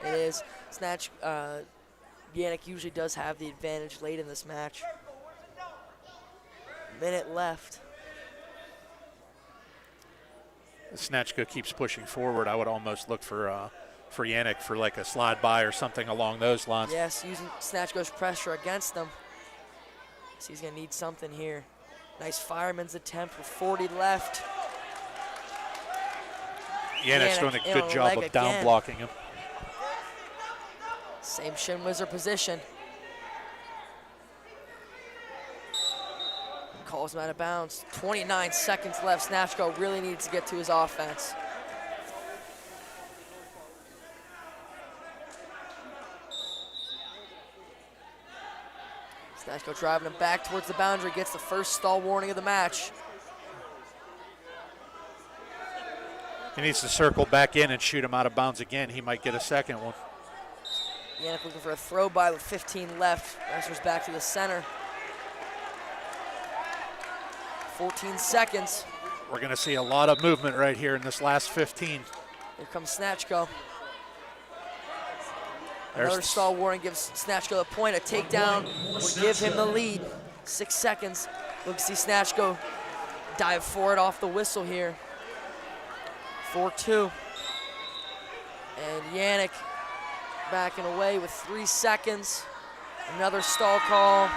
it is. Yanick usually does have the advantage late in this match. Minute left. Snatchko keeps pushing forward. I would almost look for Yanick for like a slide by or something along those lines. Yes, using Snatchko's pressure against him. So he's gonna need something here. Nice fireman's attempt with 40 left. Yanick's doing a good job of down blocking him. Same shin wizard position. Calls him out of bounds. 29 seconds left. Snatchko really needs to get to his offense. Snatchko driving him back towards the boundary, gets the first stall warning of the match. He needs to circle back in and shoot him out of bounds again. He might get a second one. Yanick looking for a throw by with 15 left. Wrestlers back to the center. 14 seconds. We're going to see a lot of movement right here in this last 15. Here comes Snatchko. Another stall warning gives Snatchko a point. A takedown will give him the lead. 6 seconds. Look to see Snatchko dive forward off the whistle here. 4-2. And Yanick backing away with 3 seconds. Another stall call.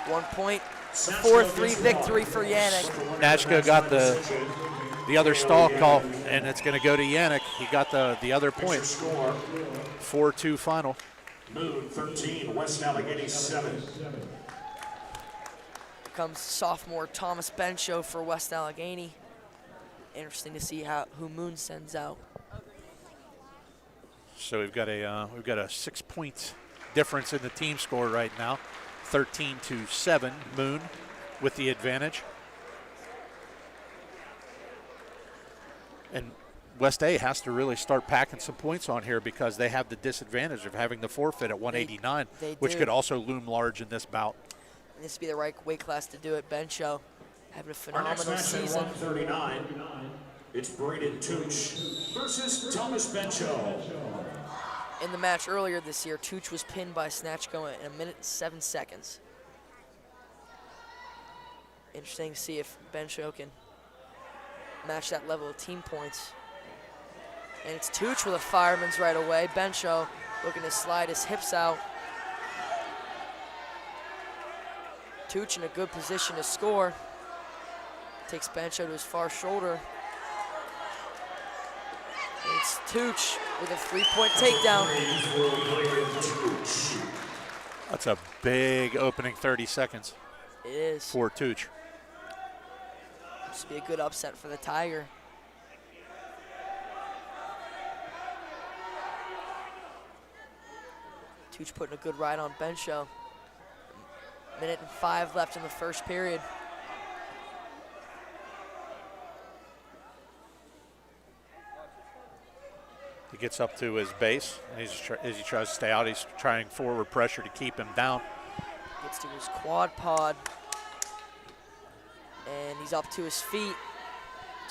1 point. 4-3 victory for Yanick. Snatchko got the other stall call, and it's going to go to Yanick. He got the other point. 4-2 final. Moon 13, West Allegheny 7. Here comes sophomore Thomas Bencho for West Allegheny. Interesting to see who Moon sends out. So we've got a 6 point difference in the team score right now. 13-7, Moon with the advantage. And West A has to really start packing some points on here because they have the disadvantage of having the forfeit at 189, which could also loom large in this bout. And this would be the right weight class to do it. Bencho having a phenomenal Our next match season. at 139, it's Brayden Tooch versus Thomas Bencho. In the match earlier this year, Tooch was pinned by Snatchko in 1 minute and 7 seconds. Interesting to see if Bencho can match that level of team points. And it's Tooch with a fireman's right away. Bencho looking to slide his hips out. Tooch in a good position to score. Takes Bencho to his far shoulder. And it's Tooch with a 3-point takedown. That's a big opening 30 seconds. It is. For Tooch. This would be a good upset for the Tiger. Tooch putting a good ride on Bencho. 1 minute and 5 left in the first period. He gets up to his base, and as he tries to stay out, he's trying forward pressure to keep him down. Gets to his quad pod. And he's up to his feet.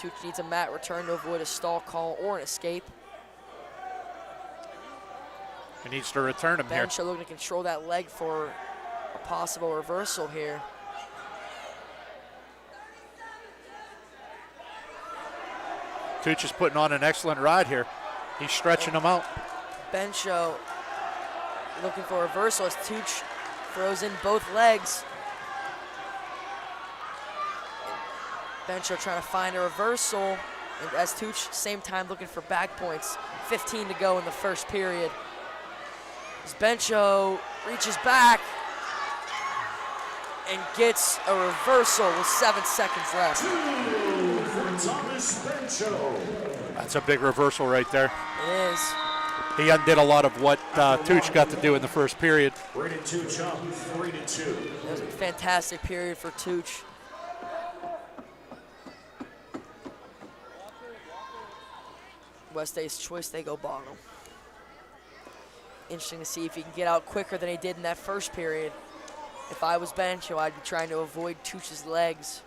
Tooch needs a mat return to avoid a stall call or an escape. He needs to return him here. Bencho looking to control that leg for a possible reversal here. Tooch is putting on an excellent ride here. He's stretching him out. Bencho looking for a reversal as Tooch throws in both legs. Bencho trying to find a reversal, and as Tooch, same time looking for back points. 15 to go in the first period. As Bencho reaches back and gets a reversal with 7 seconds left. Thomas Bencho. That's a big reversal right there. It is. He undid a lot of what Tooch got to do in the first period. Brayden Tooch up 3-2. It was a fantastic period for Tooch. West A's choice, they go bottom. Interesting to see if he can get out quicker than he did in that first period. If I was Bencho, I'd be trying to avoid Tooch's legs.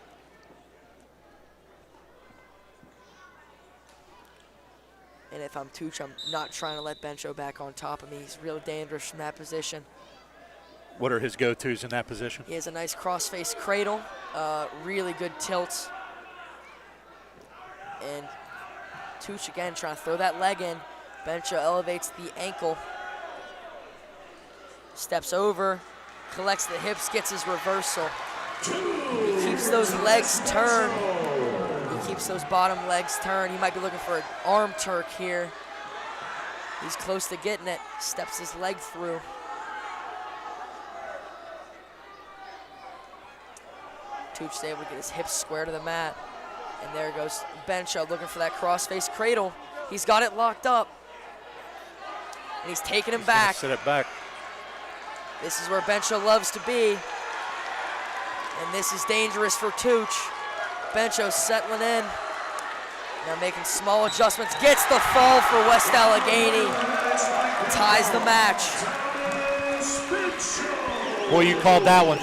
And if I'm Tooch, I'm not trying to let Bencho back on top of me. He's real dangerous from that position. What are his go-tos in that position? He has a nice cross-face cradle, really good tilts. And Tooch again trying to throw that leg in. Bencho elevates the ankle. Steps over, collects the hips, gets his reversal. He keeps those legs turned. He keeps those bottom legs turned. He might be looking for an arm Turk here. He's close to getting it. Steps his leg through. Tooch's able to get his hips square to the mat. And there goes Bencho looking for that cross-face cradle. He's got it locked up. And he's taking him back. Sit it back. This is where Bencho loves to be. And this is dangerous for Tooch. Bencho settling in. Now making small adjustments. Gets the fall for West Allegheny. Ties the match. Boy, you called that one.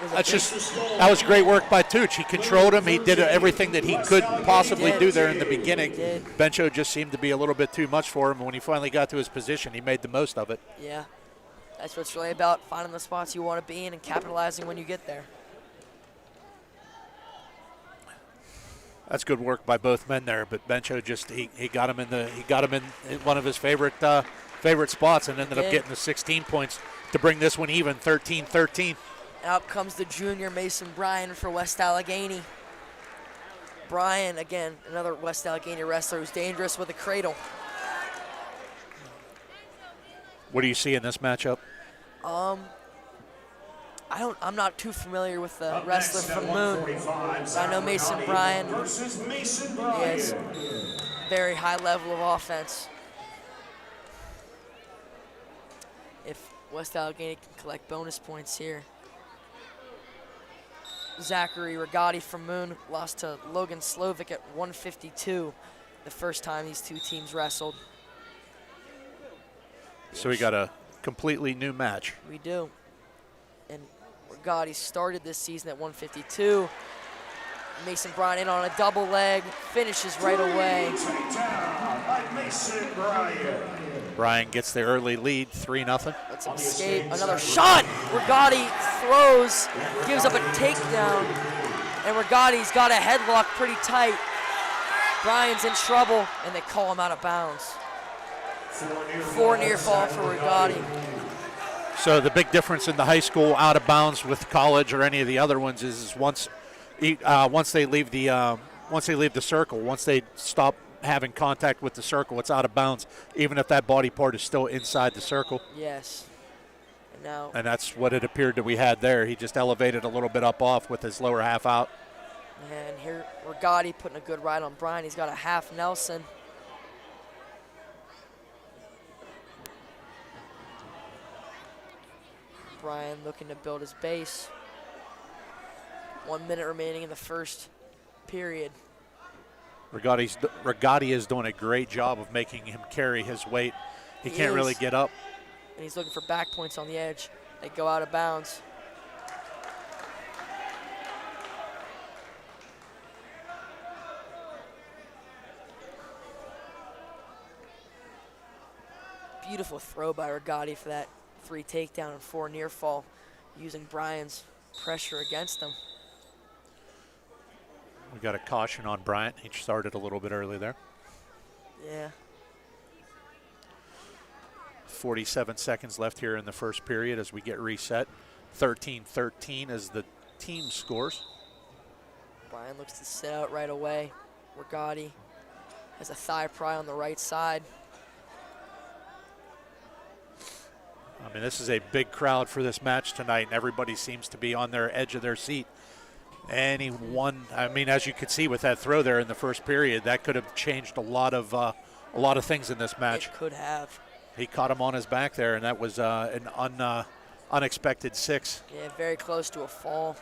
That was great work by Tooch. He controlled him. He did everything that he could possibly do there in the beginning. Bencho just seemed to be a little bit too much for him. And when he finally got to his position, he made the most of it. Yeah, that's what it's really about, finding the spots you want to be in and capitalizing when you get there. That's good work by both men there, but Bencho just he got him in one of his favorite spots and ended up getting the 16 points to bring this one even, 13-13. Out comes the junior Mason Bryan for West Allegheny. Bryan, again, another West Allegheny wrestler who's dangerous with a cradle. What do you see in this matchup? I'm not too familiar with the wrestler from Moon. But I know Mason Bryan. He has very high level of offense. If West Allegheny can collect bonus points here. Zachary Regatti from Moon lost to Logan Slovic at 152 the first time these two teams wrestled. So we got a completely new match. We do. And Regatti started this season at 152. Mason Bryan in on a double leg, finishes right away. Bryan gets the early lead, 3-0. Let's escape. Another shot. Regatti throws, gives up a takedown, and Regatti's got a headlock pretty tight. Bryan's in trouble, and they call him out of bounds. 4 near fall for Regatti. So the big difference in the high school out of bounds with college or any of the other ones is once they leave the circle, once they stop having contact with the circle, it's out of bounds, even if that body part is still inside the circle. Yes. And that's what it appeared that we had there. He just elevated a little bit up off with his lower half out. And here Regatti putting a good ride on Bryan. He's got a half Nelson. Bryan looking to build his base. 1 minute remaining in the first period. Regatti is doing a great job of making him carry his weight. He can't really get up. And he's looking for back points on the edge. They go out of bounds. Beautiful throw by Regatti for that 3 takedown and 4 near fall, using Bryan's pressure against him. We got a caution on Bryan. He started a little bit early there. Yeah. 47 seconds left here in the first period as we get reset. 13-13 as the team scores. Bryan looks to sit out right away. Regatti has a thigh pry on the right side. I mean, this is a big crowd for this match tonight, and everybody seems to be on their edge of their seat. Anyone, I mean, as you could see with that throw there in the first period, that could have changed a lot of things in this match. It could have. He caught him on his back there, and that was an unexpected 6. Yeah, very close to a fall.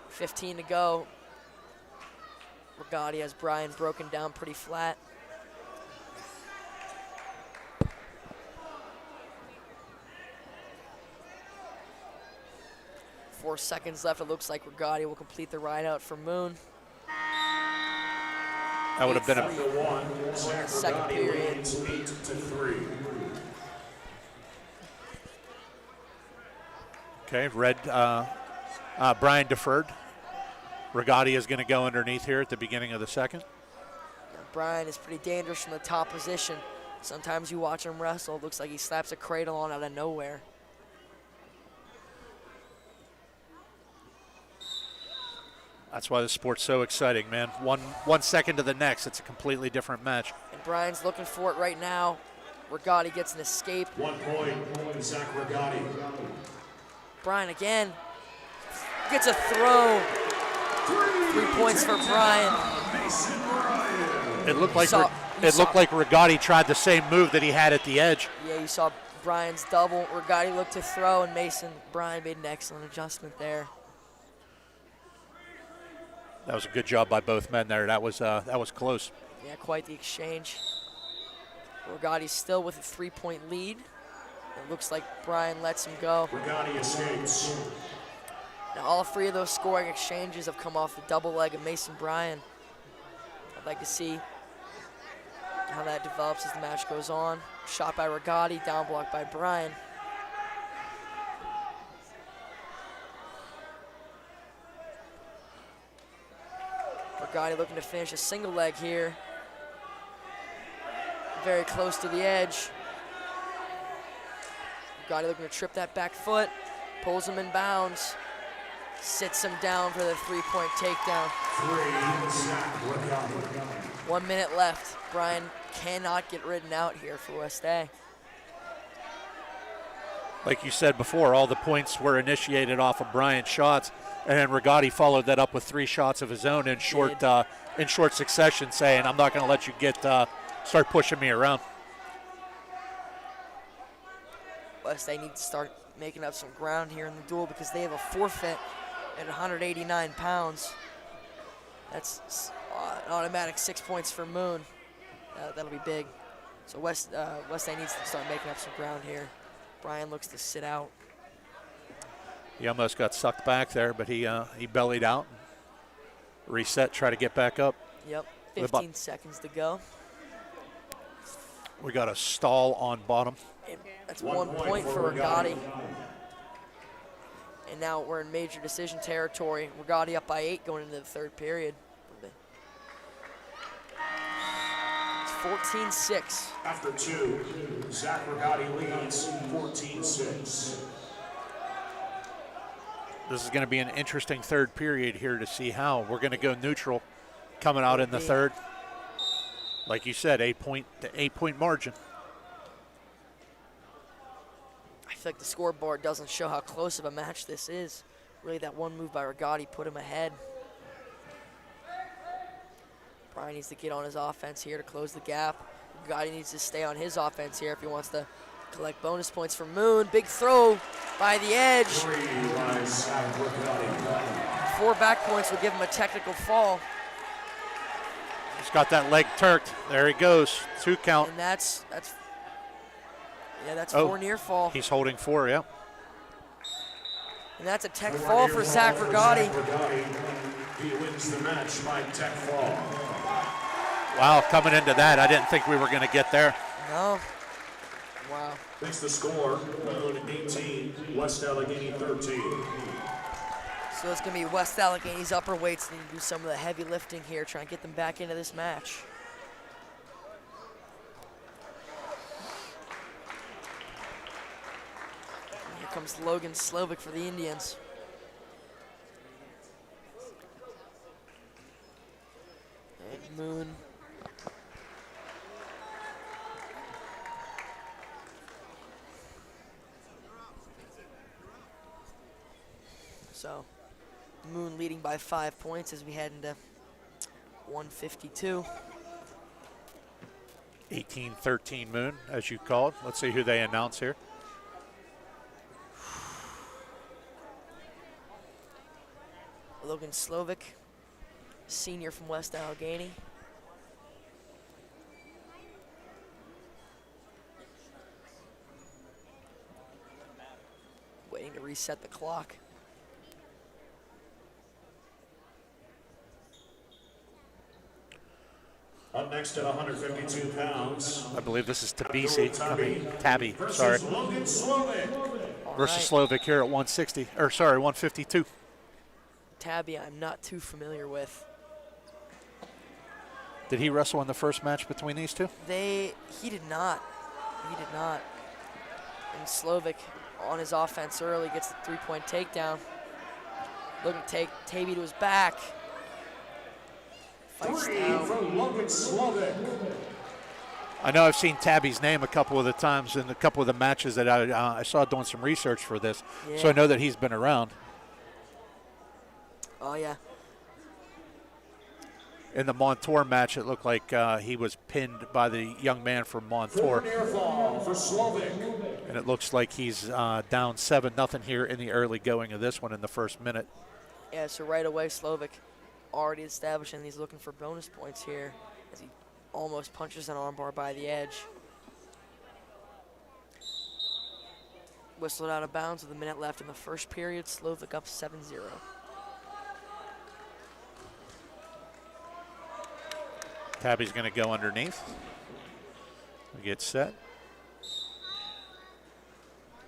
15 to go. Regatti has Bryan broken down pretty flat. Four seconds left. It looks like Regatti will complete the ride out for Moon. That would have been a second period. 8-3. Okay, Bryan deferred. Regatti is going to go underneath here at the beginning of the second. Bryan is pretty dangerous from the top position. Sometimes you watch him wrestle, it looks like he slaps a cradle on out of nowhere. That's why the sport's so exciting, man. One second to the next, it's a completely different match. And Bryan's looking for it right now. Regatti gets an escape. 1 point, Zach Regatti. Bryan again gets a throw. 3 points for Bryan. It looked like Regatti tried the same move that he had at the edge. Yeah, you saw Bryan's double. Regatti looked to throw, and Bryan made an excellent adjustment there. That was a good job by both men there. That was close. Yeah, quite the exchange. Regatti's still with a 3-point lead. It looks like Bryan lets him go. Regatti escapes. Now, all three of those scoring exchanges have come off the double leg of Mason Bryan. I'd like to see how that develops as the match goes on. Shot by Regatti, down block by Bryan. Regatti looking to finish a single leg here. Very close to the edge. Regatti looking to trip that back foot. Pulls him in bounds. Sits him down for the three-point takedown. 1 minute left. Bryan cannot get ridden out here for West A. Like you said before, all the points were initiated off of Bryan's shots, and then Regatti followed that up with 3 shots of his own in short succession, saying, "I'm not going to let you start pushing me around." West A needs to start making up some ground here in the duel because they have a forfeit at 189 pounds. That's an automatic 6 points for Moon. That'll be big. So West A needs to start making up some ground here. Bryan looks to sit out. He almost got sucked back there, but he bellied out, reset, try to get back up. Yep, 15 seconds to go. We got a stall on bottom. And that's 1 point for Regatti. And now we're in major decision territory. Regatti up by 8 going into the third period. It's 14-6. After 2, Zach Regatti leads 14-6. This is going to be an interesting third period here to see how. We're going to go neutral coming out in the third. Like you said, 8 point margin. I feel like the scoreboard doesn't show how close of a match this is. Really, that one move by Regatti put him ahead. Bryan needs to get on his offense here to close the gap. Regatti needs to stay on his offense here if he wants to collect bonus points from Moon. Big throw by the edge. 4 back points will give him a technical fall. He's got that leg turked. There he goes. 2 count. And that's 4 near fall. He's holding 4, yeah. And that's a tech fall for Zach Regatti. He wins the match by tech fall. Wow, coming into that, I didn't think we were going to get there. No. Wow. Makes the score, Moon 18, West Allegheny 13. So it's going to be West Allegheny's upper weights need to do some of the heavy lifting here, try and get them back into this match. And here comes Logan Slovic for the Indians. And Moon. So Moon leading by 5 points as we head into 152. 18-13 Moon, as you called. Let's see who they announce here. Logan Slovic, senior from West Allegheny. Waiting to reset the clock. Up next at 152 pounds. I believe this is Tabby, sorry. Logan Slovic. Versus Slovic here at 152. Tabby, I'm not too familiar with. Did he wrestle in the first match between these two? He did not. He did not. And Slovic on his offense early gets the 3-point takedown. Looking to take Tabby to his back. Fights down. From Logan Slovic. I know I've seen Tabby's name a couple of the times in a couple of the matches that I saw doing some research for this. Yeah. So I know that he's been around. Oh, yeah. In the Montour match, it looked like he was pinned by the young man from Montour. Near fall for Slovic. And it looks like he's down 7-0 here in the early going of this one in the first minute. Yeah, so right away, Slovic already established, and he's looking for bonus points here as he almost punches an armbar by the edge. Whistled out of bounds with a minute left in the first period. Slovic up 7-0. Tabby's going to go underneath. We get set.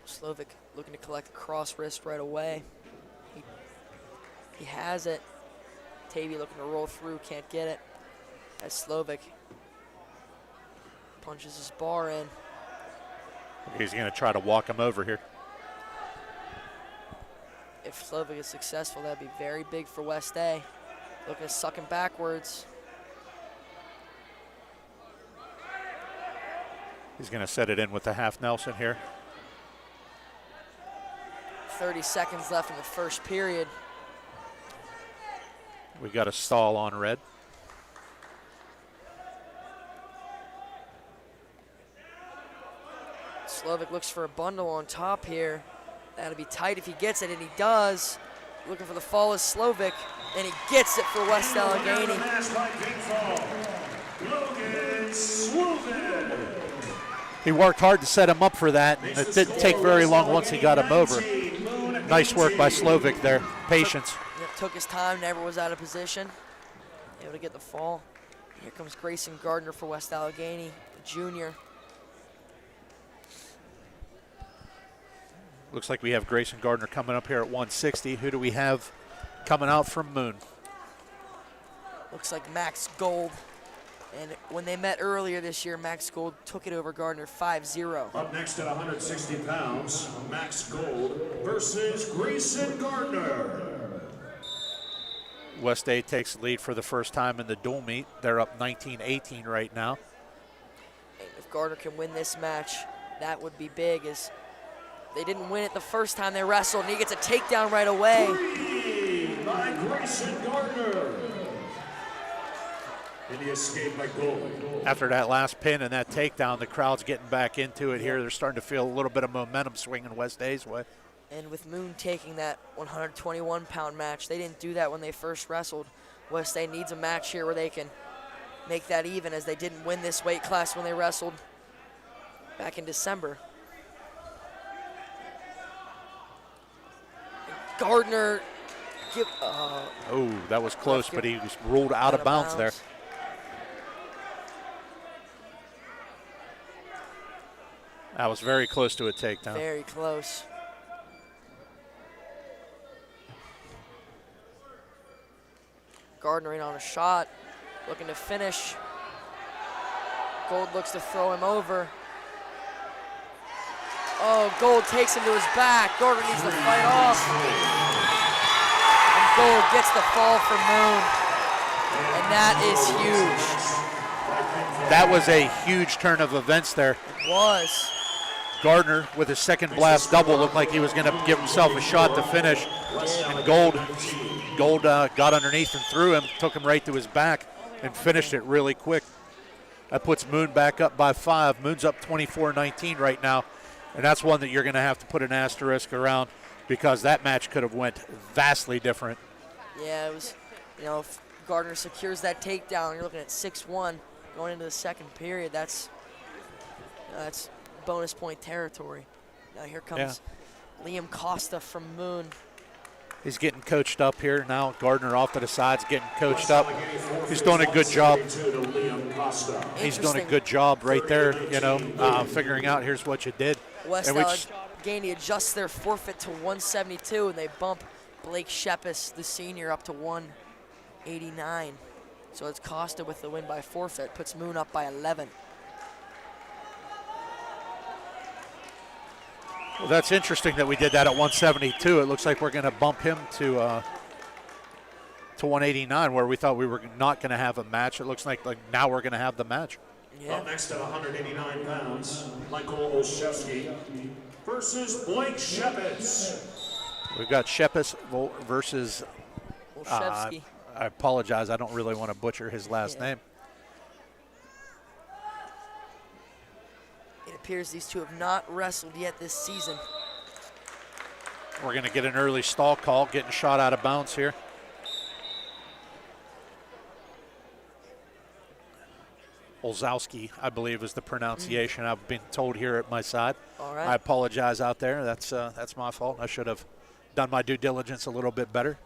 Slovic looking to collect a cross wrist right away. He has it. Tabby looking to roll through, can't get it. As Slovic punches his bar in. He's going to try to walk him over here. If Slovic is successful, that'd be very big for West A. Looking to suck him backwards. He's going to set it in with the half Nelson here. 30 seconds left in the first period. We got a stall on red. Slovic looks for a bundle on top here. That'll be tight if he gets it, and he does. Looking for the fall is Slovic, and he gets it for West Allegheny. He worked hard to set him up for that, and it didn't take very long once he got him over. Nice work by Slovic there. Patience. Took his time, never was out of position. Able to get the fall. Here comes Grayson Gardner for West Allegheny, junior. Looks like we have Grayson Gardner coming up here at 160. Who do we have coming out from Moon? Looks like Max Gold. And when they met earlier this year, Max Gold took it over Gardner 5-0. Up next at 160 pounds, Max Gold versus Grayson Gardner. West A takes the lead for the first time in the dual meet. They're up 19-18 right now. And if Gardner can win this match, that would be big, as they didn't win it the first time they wrestled, and he gets a takedown right away. By Grayson Gardner. And the escape by Gold. After that last pin and that takedown, the crowd's getting back into it here. They're starting to feel a little bit of momentum swinging West A's way. And with Moon taking that 121-pound match, they didn't do that when they first wrestled. West A needs a match here where they can make that even, as they didn't win this weight class when they wrestled back in December. Gardner, oh, that was close, but he was ruled out of bounds there. That was very close to a takedown. Very close. Gardner in on a shot, looking to finish. Gold looks to throw him over. Oh, Gold takes him to his back. Gardner needs to fight off. And Gold gets the fall for Moon. And that is huge. That was a huge turn of events there. It was. Gardner with his second blast double looked like he was going to give himself a shot to finish. And Gold got underneath and threw him, took him right to his back, and finished it really quick. That puts Moon back up by 5. Moon's up 24-19 right now, and that's one that you're going to have to put an asterisk around, because that match could have went vastly different. Yeah, it was, if Gardner secures that takedown, you're looking at 6-1 going into the second period. That's bonus point territory. Now here comes Liam Costa from Moon. He's getting coached up here now. Gardner off to the sides, getting coached up. He's doing a good job. He's doing a good job right there, figuring out here's what you did. West Allegheny adjusts their forfeit to 172, and they bump Blake Schepis, the senior, up to 189. So it's Costa with the win by forfeit, puts Moon up by 11. Well, that's interesting that we did that at 172. It looks like we're going to bump him to 189, where we thought we were not going to have a match. It looks like now we're going to have the match. Yeah. Up next at 189 pounds, Michael Olszewski versus Blake Schepis. We've got Schepis versus Olszewski. I apologize. I don't really want to butcher his last name. It appears these two have not wrestled yet this season. We're going to get an early stall call, getting shot out of bounds here. Olzowski, I believe is the pronunciation. I've been told here at my side. All right. I apologize out there. That's my fault. I should have done my due diligence a little bit better.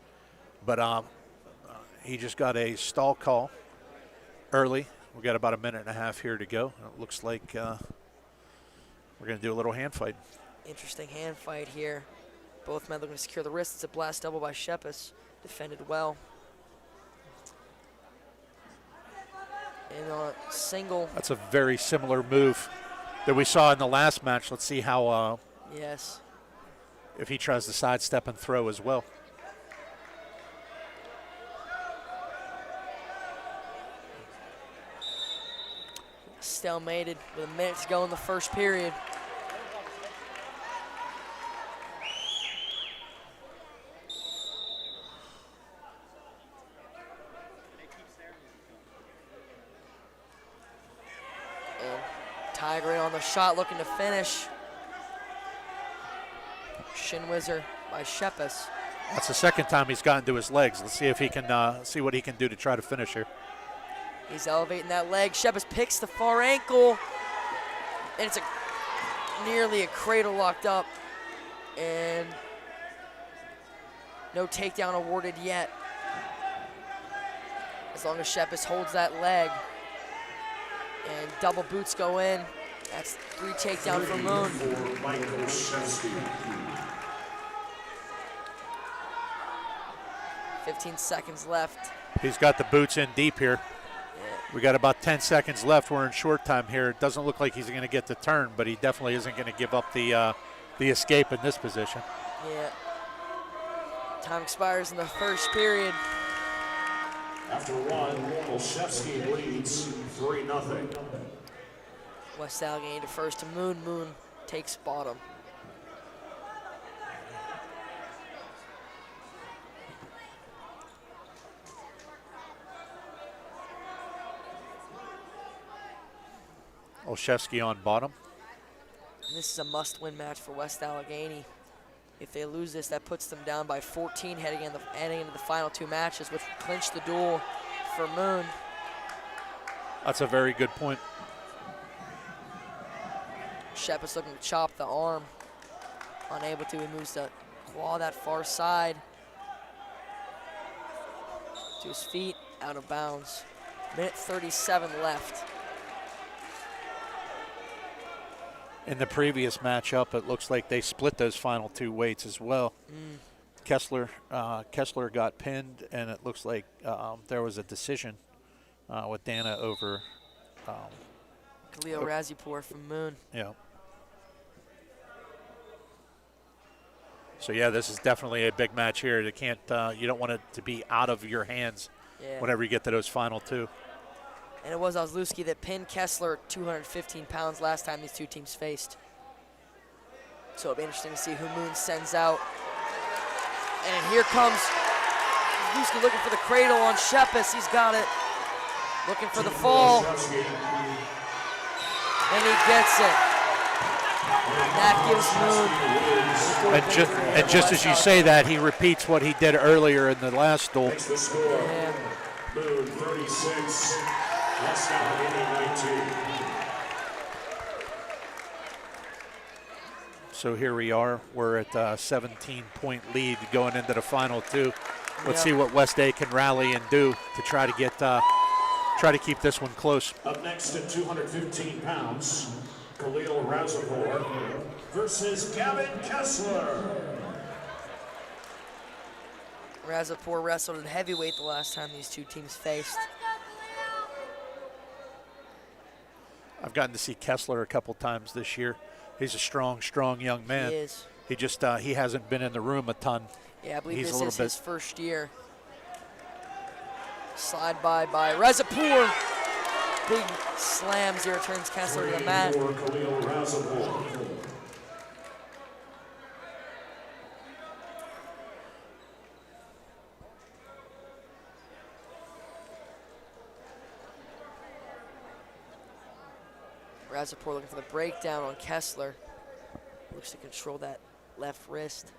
But he just got a stall call early. We've got about a minute and a half here to go. It looks like we're going to do a little hand fight. Interesting hand fight here. Both men looking to secure the wrist. It's a blast double by Schepis. Defended well. And on a single. That's a very similar move that we saw in the last match. Let's see how Yes. if he tries to sidestep and throw as well. Stalemated with a minute to go in the first period. Tiger on the shot, looking to finish. Shin whizzer by Schepis. That's the second time he's gotten to his legs. Let's see if he can see what he can do to try to finish here. He's elevating that leg. Schepis picks the far ankle, and it's nearly a cradle locked up, and no takedown awarded yet. As long as Schepis holds that leg. And double boots go in. That's 3 takedown for Moon. 15 seconds left. He's got the boots in deep here. Yeah. We got about 10 seconds left. We're in short time here. It doesn't look like he's going to get the turn, but he definitely isn't going to give up the escape in this position. Yeah. Time expires in the first period. After one, Olszewski leads 3-0. West Allegheny to first to Moon. Moon takes bottom. Olszewski on bottom. And this is a must-win match for West Allegheny. If they lose this, that puts them down by 14 heading into the final 2 matches, which would clinch the duel for Moon. That's a very good point. Schepis looking to chop the arm. Unable to, he moves to claw that far side. To his feet, out of bounds. Minute 37 left. In the previous matchup, it looks like they split those final 2 weights as well. Kessler got pinned, and it looks like there was a decision with Dana over Khalil Razipur from Moon. Yeah. So yeah, this is definitely a big match here. You can't, you don't want it to be out of your hands whenever you get to those final 2. And it was Ozlowski that pinned Kessler 215 pounds last time these 2 teams faced. So it'll be interesting to see who Moon sends out. And here comes Ozlowski looking for the cradle on Schepis. He's got it. Looking for the fall. And he gets it. And that gives Moon. And just as you say that, he repeats what he did earlier in the last duel. Yeah. Moon 36, West Allegheny 19. So here we are. We're at a 17-point lead going into the final 2. Let's see what West A can rally and do to try to get try to keep this one close. Up next at 215 pounds, Khalil Razipur versus Gavin Kessler. Razipur wrestled at heavyweight the last time these 2 teams faced. I've gotten to see Kessler a couple times this year. He's a strong young man. He is. He just he hasn't been in the room a ton. Yeah, I believe He's this is his first year. Slide by Razipur. Big slams here, turns Kessler to the mat. Khalil Razipur. Razipur looking for the breakdown on Kessler. Looks to control that left wrist.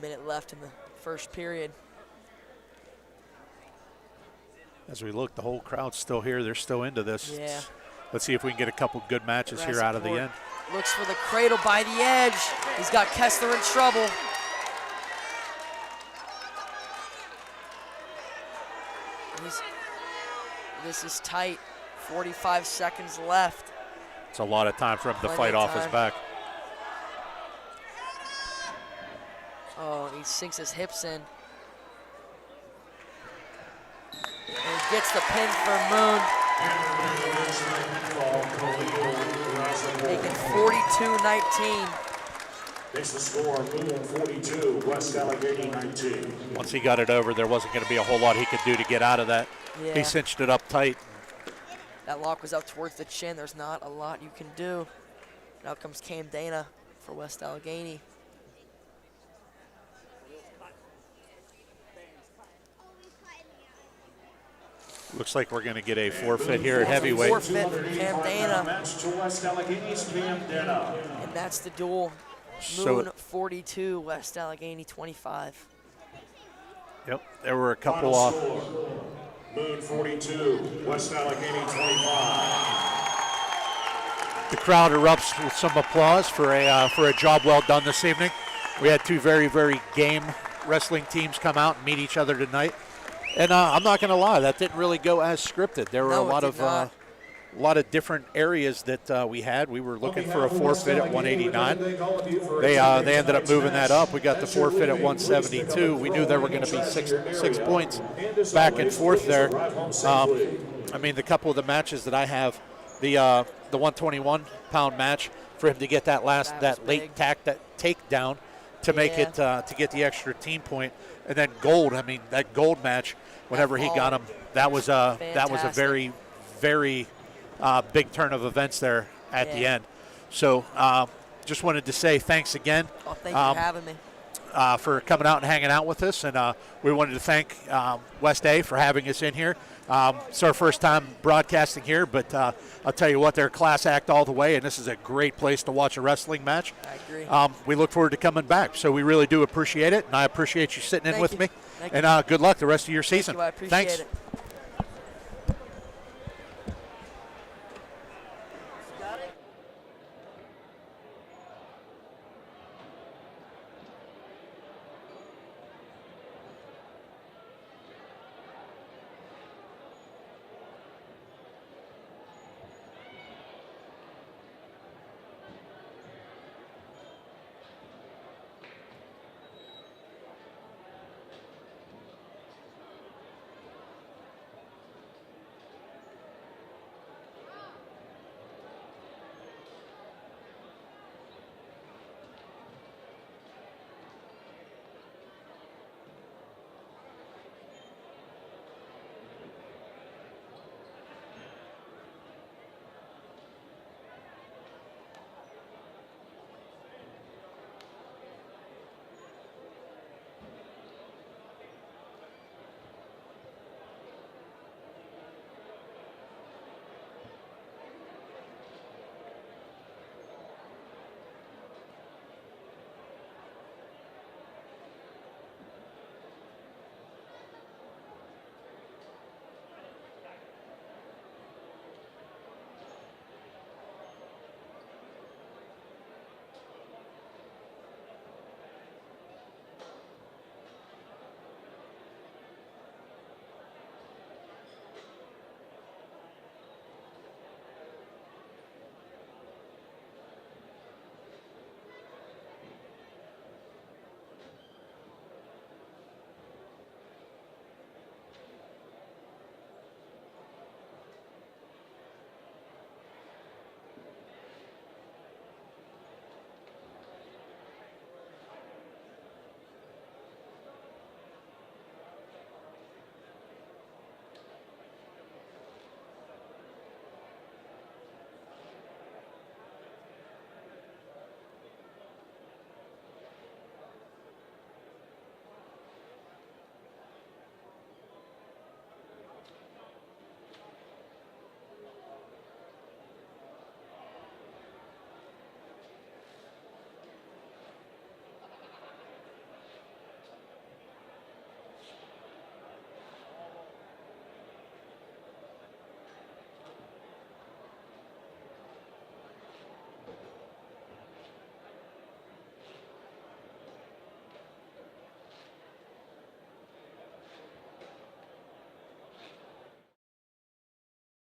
minute left in the first period. As we look, the whole crowd's still here. They're still into this. Yeah. Let's see if we can get a couple good matches here out of the end. Looks for the cradle by the edge. He's got Kessler in trouble. This is tight. 45 seconds left. It's a lot of time for him to fight off his back. Oh, he sinks his hips in. And he gets the pin for Moon. Making 42-19. Makes the score Moon 42, West Allegheny 19. Once he got it over, there wasn't going to be a whole lot he could do to get out of that. Yeah. He cinched it up tight. That lock was up towards the chin. There's not a lot you can do. Now comes Cam Dana for West Allegheny. Looks like we're going to get a forfeit here at heavyweight. Forfeit for Cam Dana. Match to West Allegheny's Cam Dana. And that's the duel. Moon 42, West Allegheny 25. Yep, there were a couple Final off. score, Moon 42, West Allegheny 25. The crowd erupts with some applause for a job well done this evening. We had two very, very game wrestling teams come out and meet each other tonight. And I'm not going to lie, that didn't really go as scripted. There were a lot of different areas that we had. We were looking for a forfeit at 189. They ended up moving that up. We got the forfeit at 172. We knew there were going to be six points back and forth there. I mean, the couple of the matches that I have, the 121-pound match, for him to get that late takedown to make it to get the extra team point, and then gold. I mean, that gold match, whenever he got him, that was a very, very big turn of events there at the end. So just wanted to say thanks again. Oh, thank you for having me. For coming out and hanging out with us, and we wanted to thank West A for having us in here. It's our first time broadcasting here, but I'll tell you what, they're a class act all the way, and this is a great place to watch a wrestling match. I agree. We look forward to coming back, so we really do appreciate it, and I appreciate you sitting in with me. Thank and good luck the rest of your season. Thank you, I appreciate Thanks. it.